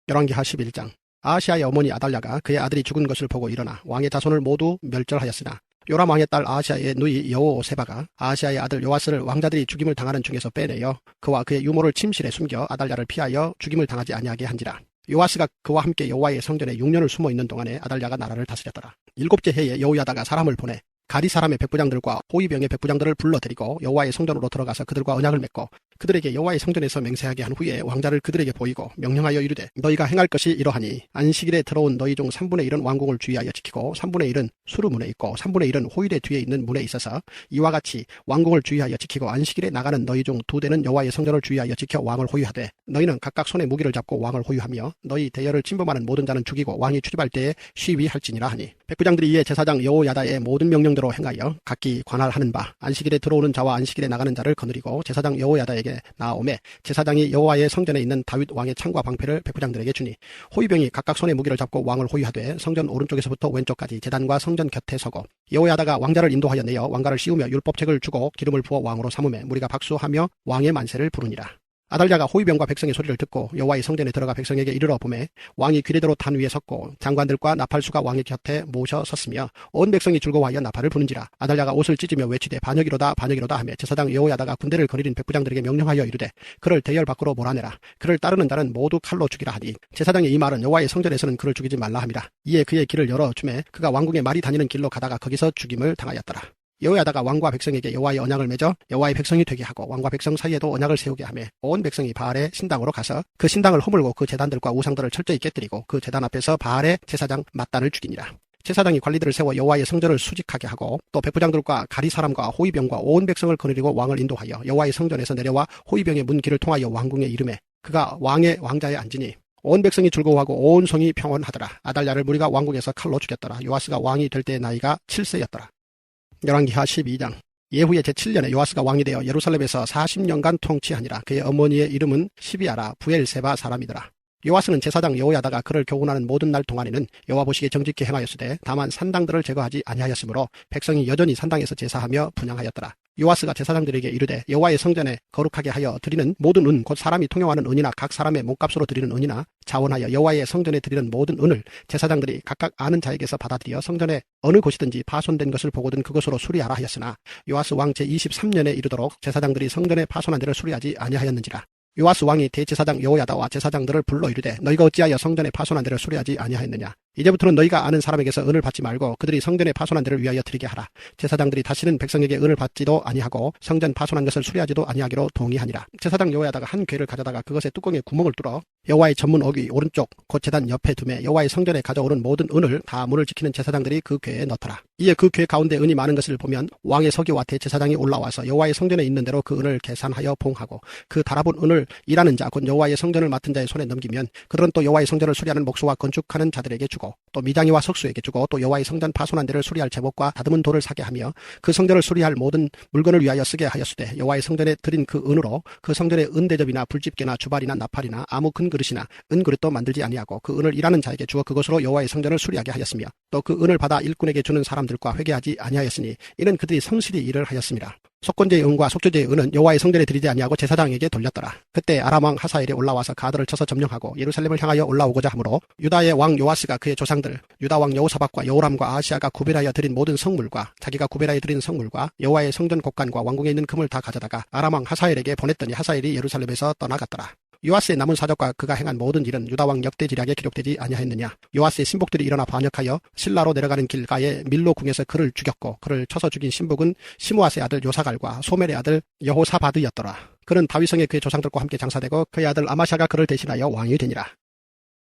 열왕기하 11장. 아하시아의 어머니 아달랴가 그의 아들이 죽은 것을 보고 일어나 왕의 자손을 모두 멸절하였으나 요람 왕의 딸 아하시아의 누이 여호세바가 아하시아의 아들 요아스를 왕자들이 죽임을 당하는 중에서 빼내어 그와 그의 유모를 침실에 숨겨 아달랴를 피하여 죽임을 당하지 아니하게 한지라. 요아스가 그와 함께 여호와의 성전에 6년을 숨어 있는 동안에 아달랴가 나라를 다스렸더라. 7째 해에 여호야다가 사람을 보내 가디 사람의 백부장들과 호위병의 백부장들을 불러들이고 여호와의 성전으로 들어가서 그들과 언약을 맺고 그들에게 여호와의 성전에서 맹세하게 한 후에 왕자를 그들에게 보이고 명령하여 이르되 너희가 행할 것이 이러하니 안식일에 들어온 너희 중 3분의 1은 왕궁을 주의하여 지키고 3분의 1은 수루문에 있고 3분의 1은 호일의 뒤에 있는 문에 있어서 이와 같이 왕궁을 주의하여 지키고 안식일에 나가는 너희 중 2대는 여호와의 성전을 주의하여 지켜 왕을 호위하되 너희는 각각 손에 무기를 잡고 왕을 호위하며 너희 대열을 침범하는 모든 자는 죽이고 왕이 출입할 때에 시위할지니라 하니 백부장들이 이에 제사장 여호야다의 모든 명령대로 행하여 각기 관할하는 바 안식일에 들어오는 자와 안식일에 나가는 자를 거느리고 제사장 여호야다에게 나아오매 제사장이 여호와의 성전에 있는 다윗 왕의 창과 방패를 백부장들에게 주니 호위병이 각각 손에 무기를 잡고 왕을 호위하되 성전 오른쪽에서부터 왼쪽까지 제단과 성전 곁에 서고 여호야다가 왕자를 인도하여 내어 왕가를 씌우며 율법책을 주고 기름을 부어 왕으로 삼음에 무리가 박수하며 왕의 만세를 부르니라. 아달랴가 호위병과 백성의 소리를 듣고 여호와의 성전에 들어가 백성에게 이르러 보매 왕이 귀대대로 단 위에 섰고 장관들과 나팔수가 왕의 곁에 모셔 섰으며 온 백성이 즐거워하여 나팔을 부는지라. 아달랴가 옷을 찢으며 외치되 반역이로다 반역이로다 하며 제사장 여호야다가 군대를 거느린 백부장들에게 명령하여 이르되 그를 대열 밖으로 몰아내라. 그를 따르는 자는 모두 칼로 죽이라 하니 제사장의 이 말은 여호와의 성전에서는 그를 죽이지 말라 함이라. 이에 그의 길을 열어 주매 그가 왕궁에 말이 다니는 길로 가다가 거기서 죽임을 당하였더라. 여호야다가 왕과 백성에게 여호와의 언약을 맺어 여호와의 백성이 되게 하고 왕과 백성 사이에도 언약을 세우게 하며 온 백성이 바알의 신당으로 가서 그 신당을 허물고 그 제단들과 우상들을 철저히 깨뜨리고 그 제단 앞에서 바알의 제사장 맏단을 죽이니라. 제사장이 관리들을 세워 여호와의 성전을 수직하게 하고 또 백부장들과 가리 사람과 호위병과 온 백성을 거느리고 왕을 인도하여 여호와의 성전에서 내려와 호위병의 문 길을 통하여 왕궁에 이르매 그가 왕자에 앉으니 온 백성이 즐거워하고 온 성이 평온하더라. 아달랴를 무리가 왕궁에서 칼로 죽였더라. 요아스가 왕이 될 때의 나이가 7세였더라. 열왕기하 12장. 예후의 제7년에 요아스가 왕이 되어 예루살렘에서 40년간 통치하니라. 그의 어머니의 이름은 시비아라 부엘세바 사람이더라. 요아스는 제사장 여호야다가 그를 교훈하는 모든 날 동안에는 여호와 보시기에 정직히 행하였으되 다만 산당들을 제거하지 아니하였으므로 백성이 여전히 산당에서 제사하며 분향하였더라. 요아스가 제사장들에게 이르되 여호와의 성전에 거룩하게 하여 드리는 모든 은 곧 사람이 통용하는 은이나 각 사람의 몸값으로 드리는 은이나 자원하여 여호와의 성전에 드리는 모든 은을 제사장들이 각각 아는 자에게서 받아들여 성전에 어느 곳이든지 파손된 것을 보거든 그것으로 수리하라 하였으나 요아스 왕 제23년에 이르도록 제사장들이 성전에 파손한 데를 수리하지 아니하였는지라. 요아스 왕이 대제사장 여호야다와 제사장들을 불러 이르되 너희가 어찌하여 성전에 파손한 데를 수리하지 아니하였느냐. 이제부터는 너희가 아는 사람에게서 은을 받지 말고 그들이 성전에 파손한 데를 위하여 드리게 하라. 제사장들이 다시는 백성에게 은을 받지도 아니하고 성전 파손한 것을 수리하지도 아니하기로 동의하니라. 제사장 여호야다가 한 궤를 가져다가 그것의 뚜껑에 구멍을 뚫어 여호와의 전문 어귀 오른쪽 곧 제단 옆에 두매 여호와의 성전에 가져오는 모든 은을 다 문을 지키는 제사장들이 그 궤에 넣더라. 이에 그 궤 가운데 은이 많은 것을 보면 왕의 서기와 대제사장이 올라와서 여호와의 성전에 있는 대로 그 은을 계산하여 봉하고 그 달아본 은을 일하는 자 곧 여호와의 성전을 맡은 자의 손에 넘기면 그들은 또 여호와의 성전을 수리하는 목수와 건축하는 자들에게 주고 또 미장이와 석수에게 주고 또 여호와의 성전 파손한 데를 수리할 제목과 다듬은 돌을 사게 하며 그 성전을 수리할 모든 물건을 위하여 쓰게 하였으되 여호와의 성전에 드린 그 은으로 그 성전의 은대접이나 불집게나 주발이나 나팔이나 아무 큰그릇이나 은그릇도 만들지 아니하고 그 은을 일하는 자에게 주어 그것으로 여호와의 성전을 수리하게 하였으며 또 그 은을 받아 일꾼에게 주는 사람들과 회개하지 아니하였으니 이는 그들이 성실히 일을 하였습니다. 속건제의 은과 속죄제의 은은 여호와의 성전에 드리지 아니하고 제사장에게 돌렸더라. 그때 아람 왕 하사엘이 올라와서 가드를 쳐서 점령하고 예루살렘을 향하여 올라오고자 하므로 유다의 왕 요아스가 그의 조상들 유다 왕 여호사밧과 여호람과 아하시아가 구별하여 드린 모든 성물과 자기가 구별하여 드린 성물과 여호와의 성전 곡간과 왕궁에 있는 금을 다 가져다가 아람 왕 하사엘에게 보냈더니 하사엘이 예루살렘에서 떠나갔더라. 요아스의 남은 사적과 그가 행한 모든 일은 유다왕 역대지략에 기록되지 아니하였느냐. 요아스의 신복들이 일어나 반역하여 실라로 내려가는 길가에 밀로 궁에서 그를 죽였고 그를 쳐서 죽인 신복은 시므아스의 아들 요사갈과 소멜의 아들 여호사바드였더라. 그는 다윗성에 그의 조상들과 함께 장사되고 그의 아들 아마샤가 그를 대신하여 왕이 되니라.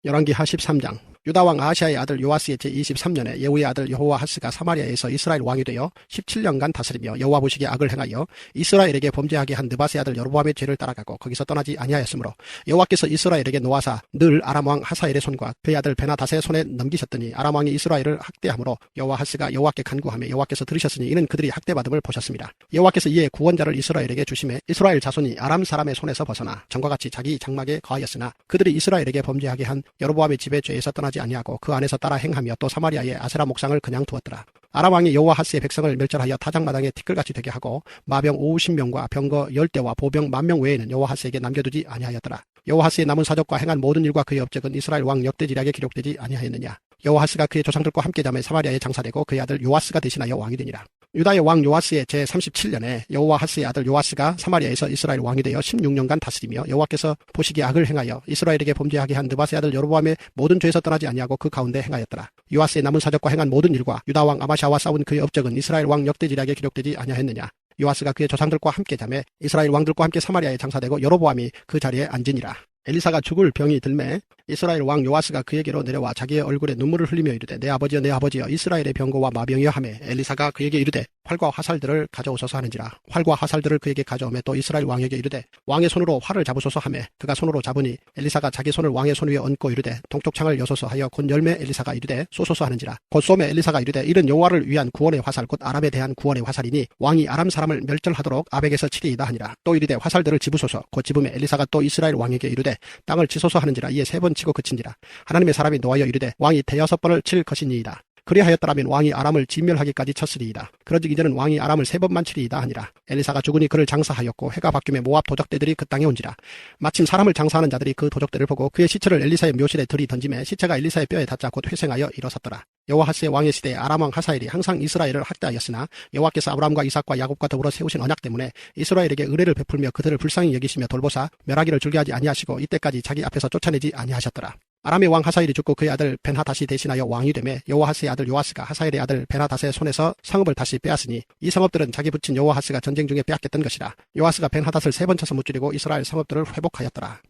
열왕기하 13장. 유다왕 아하시아의 아들 요아스의 제23년에 예후의 아들 여호아하스가 사마리아에서 이스라엘 왕이 되어 17년간 다스리며 여호와 보시기에 악을 행하여 이스라엘에게 범죄하게 한 느밧의 아들 여로보암의 죄를 따라가고 거기서 떠나지 아니하였으므로 여호와께서 이스라엘에게 노하사 늘 아람 왕 하사엘의 손과 그의 아들 베나닷의 손에 넘기셨더니 아람 왕이 이스라엘을 학대하므로 여호아하스가 여호와께 간구하며 여호와께서 들으셨으니 이는 그들이 학대받음을 보셨습니다. 여호와께서 이에 구원자를 이스라엘에게 주심에 이스라엘 자손이 아람 사람의 손에서 벗어나 전과 같이 자기 장막에 거하였으나 그들이 이스라엘에게 범죄하게 한 여로보암의 집의 죄에서 떠나지 아니하고 그 안에서 따라 행하며 또 사마리아의 아세라 목상을 그냥 두었더라. 아람 왕이 여호아하스의 백성을 멸절하여 타작마당에 티끌같이 되게 하고 마병 50명과 병거 10대와 보병 10,000명 외에는 여호아하스에게 남겨두지 아니하였더라. 여호아하스의 남은 사적과 행한 모든 일과 그의 업적은 이스라엘 왕 역대지략에 기록되지 아니하였느냐. 여호아하스가 그의 조상들과 함께 잠에 사마리아에 장사되고 그의 아들 요아스가 대신하여 왕이 되니라. 유다의 왕 요아스의 제37년에 여호아하스의 아들 요아스가 사마리아에서 이스라엘 왕이 되어 16년간 다스리며 여호와께서 보시기에 악을 행하여 이스라엘에게 범죄하게 한 느밧의 아들 여로보암의 모든 죄에서 떠나지 아니하고 그 가운데 행하였더라. 요아스의 남은 사적과 행한 모든 일과 유다 왕 아마샤와 싸운 그의 업적은 이스라엘 왕 역대지략에 기록되지 아니하였느냐. 요아스가 그의 조상들과 함께 자매 이스라엘 왕들과 함께 사마리아에 장사되고 여로보암이 그 자리에 앉으니라. 엘리사가 죽을 병이 들매 이스라엘 왕 요아스가 그에게로 내려와 자기의 얼굴에 눈물을 흘리며 이르되 내 아버지여 내 아버지여 이스라엘의 병거와 마병이여 하매 엘리사가 그에게 이르되 활과 화살들을 가져오소서 하는지라. 활과 화살들을 그에게 가져오매 또 이스라엘 왕에게 이르되 왕의 손으로 활을 잡으소서 하매 그가 손으로 잡으니 엘리사가 자기 손을 왕의 손 위에 얹고 이르되 동쪽 창을 여소서 하여 곧 열매 엘리사가 이르되 쏘소서 하는지라. 곧 쏘매 엘리사가 이르되 이는 여호와를 위한 구원의 화살 곧 아람에 대한 구원의 화살이니 왕이 아람 사람을 멸절하도록 아벡에서 치리이다 하니라. 또 이르되 화살들을 집으소서. 곧 집음에 엘리사가 또 이스라엘 왕에게 이르되 땅을 치소서 하는지라. 이에 3번 치고 그친지라. 하나님의 사람이 노하여 이르되 왕이 6번을 칠 것이니이다. 그리하였더라면 왕이 아람을 진멸하기까지 쳤으리이다. 그런즉 이제는 왕이 아람을 3번만 치리이다 하니라. 엘리사가 죽으니 그를 장사하였고 해가 바뀌매 모압 도적대들이 그 땅에 온지라. 마침 사람을 장사하는 자들이 그 도적대를 보고 그의 시체를 엘리사의 묘실에 들이 던지매 시체가 엘리사의 뼈에 닿자 곧 회생하여 일어섰더라. 여호아스의 왕의 시대에 아람 왕 하사엘이 항상 이스라엘을 학대하였으나 여호와께서 아브라함과 이삭과 야곱과 더불어 세우신 언약 때문에 이스라엘에게 의뢰를 베풀며 그들을 불쌍히 여기시며 돌보사 멸하기를 줄게 하지 아니하시고 이때까지 자기 앞에서 쫓아내지 아니하셨더라. 아람의 왕 하사엘이 죽고 그의 아들 벤하닷이 대신하여 왕이 되매 여호아스의 아들 요아스가 하사엘의 아들 벤하닷의 손에서 성읍을 다시 빼앗으니 이 성읍들은 자기 붙인 여호아스가 전쟁 중에 빼앗겼던 것이라. 요아스가 벤하닷을 3번 쳐서 무찌르고 이스라엘 성읍들을 회복하였더라.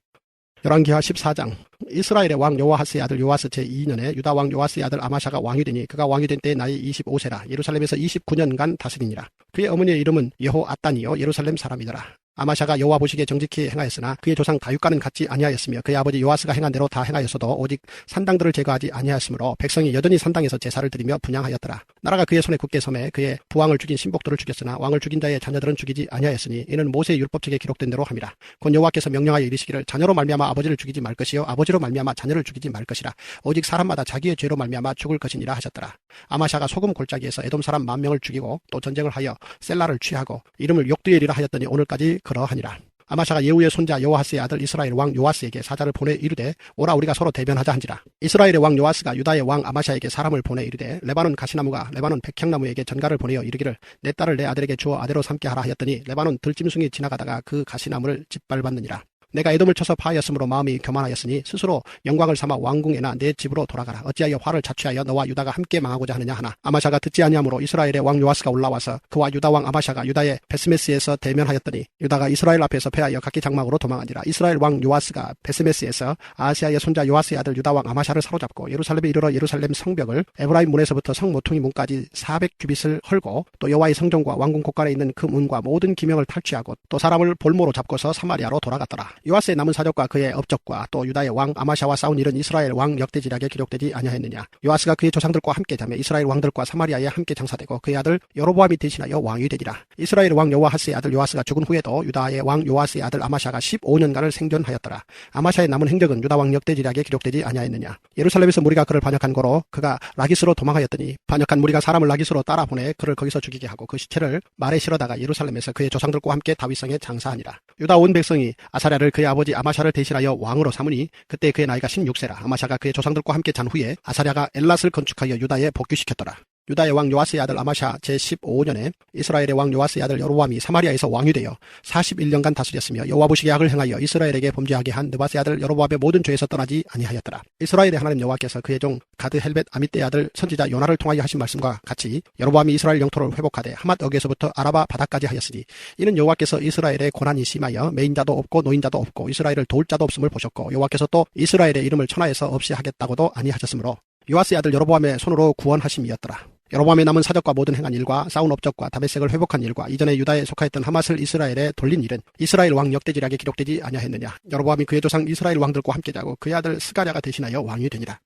열왕기하 14장. 이스라엘의 왕 여호아스의 아들 요아스 제2년에 유다 왕 요아스의 아들 아마샤가 왕이 되니 그가 왕이 된 때의 나이 25세라. 예루살렘에서 29년간 다스리니라. 그의 어머니의 이름은 여호아단이요 예루살렘 사람이더라. 아마샤가 여호와 보시기에 정직히 행하였으나 그의 조상 다윗과는 같지 아니하였으며 그의 아버지 요아스가 행한 대로 다 행하였어도 오직 산당들을 제거하지 아니하였으므로 백성이 여전히 산당에서 제사를 드리며 분향하였더라. 나라가 그의 손에 굳게 섬에 그의 부왕을 죽인 신복들을 죽였으나 왕을 죽인 자의 자녀들은 죽이지 아니하였으니 이는 모세의 율법책에 기록된 대로 함이라. 곧 여호와께서 명령하여 이르시기를 자녀로 말미암아 아버지를 죽이지 말 것이요 아버지로 말미암아 자녀를 죽이지 말 것이라. 오직 사람마다 자기의 죄로 말미암아 죽을 것이니라 하셨더라. 아마샤가 소금 골짜기에서 에돔 사람 10,000명을 죽이고 또 전쟁을 하여 셀라를 취하고 이름을 욕드엘이라 하였더니 오늘까지 그러하니라. 아마샤가 예후의 손자 여호아스의 아들 이스라엘 왕 요아스에게 사자를 보내 이르되 오라 우리가 서로 대변하자 한지라. 이스라엘의 왕 요아스가 유다의 왕 아마샤에게 사람을 보내 이르되 레바논 가시나무가 레바논 백향나무에게 전가를 보내어 이르기를 내 딸을 내 아들에게 주어 아내로 삼게 하라 하였더니 레바논 들짐승이 지나가다가 그 가시나무를 짓밟았느니라. 내가 에돔을 쳐서 파하였으므로 마음이 교만하였으니 스스로 영광을 삼아 왕궁에나 내 집으로 돌아가라. 어찌하여 화를 자취하여 너와 유다가 함께 망하고자 하느냐 하나. 아마샤가 듣지 아니하므로 이스라엘의 왕 요아스가 올라와서 그와 유다 왕 아마샤가 유다의 베스메스에서 대면하였더니 유다가 이스라엘 앞에서 패하여 각기 장막으로 도망하니라. 이스라엘 왕 요아스가 베스메스에서 아하시아의 손자 요아스의 아들 유다 왕 아마샤를 사로잡고 예루살렘에 이르러 예루살렘 성벽을 에브라임 문에서부터 성 모퉁이 문까지 400규빗을 헐고 또 여호와의 성전과 왕궁 곳간에 있는 그 문과 모든 기명을 탈취하고 또 사람을 볼모로 잡고서 사마리아로 돌아갔더라. 요아스의 남은 사적과 그의 업적과 또 유다의 왕 아마샤와 싸운 일은 이스라엘 왕 역대지략에 기록되지 아니하였느냐. 요아스가 그의 조상들과 함께 자매 이스라엘 왕들과 사마리아에 함께 장사되고 그의 아들 여로보암이 대신하여 왕이 되니라. 이스라엘 왕 여호아스의 아들 요아스가 죽은 후에도 유다의 왕 요아스의 아들 아마샤가 15년간을 생존하였더라. 아마샤의 남은 행적은 유다 왕 역대지략에 기록되지 아니하였느냐. 예루살렘에서 무리가 그를 반역한 거로 그가 라기스로 도망하였더니 반역한 무리가 사람을 라기스로 따라보내 그를 거기서 죽이게 하고 그 시체를 말에 실어다가 예루살렘에서 그의 조상들과 함께 다윗성에 장사하니라. 유다 온 백성이 아사랴를 그의 아버지 아마샤를 대신하여 왕으로 삼으니 그때 그의 나이가 16세라. 아마샤가 그의 조상들과 함께 잔 후에 아사랴가 엘랏을 건축하여 유다에 복귀시켰더라. 유다의 왕 요아스의 아들 아마샤 제15년에 이스라엘의 왕 요아스의 아들 여로보암이 사마리아에서 왕이 되어 41년간 다스렸으며 여호와 보시기에 악을 행하여 이스라엘에게 범죄하게 한 느바스의 아들 여로보암의 모든 죄에서 떠나지 아니하였더라. 이스라엘의 하나님 여호와께서 그의 종 가드 헬벳 아미떼의 아들 선지자 요나를 통하여 하신 말씀과 같이 여로보암이 이스라엘 영토를 회복하되 하맛 어귀에서부터 아라바 바다까지 하였으니 이는 여호와께서 이스라엘의 고난이 심하여 매인자도 없고 노인자도 없고 이스라엘을 도울 자도 없음을 보셨고 여호와께서 또 이스라엘의 이름을 천하에서 없이 하겠다고도 아니하셨으므로 요아스의 아들 여로보암의 손으로 구원하심이었더라. 여로보암의 남은 사적과 모든 행한 일과 싸운 업적과 다메섹을 회복한 일과 이전에 유다에 속하였던 하맛을 이스라엘에 돌린 일은 이스라엘 왕 역대지략에 기록되지 아니하였느냐. 여로보암이 그의 조상 이스라엘 왕들과 함께 자고 그의 아들 스가랴가 대신하여 왕이 되니라.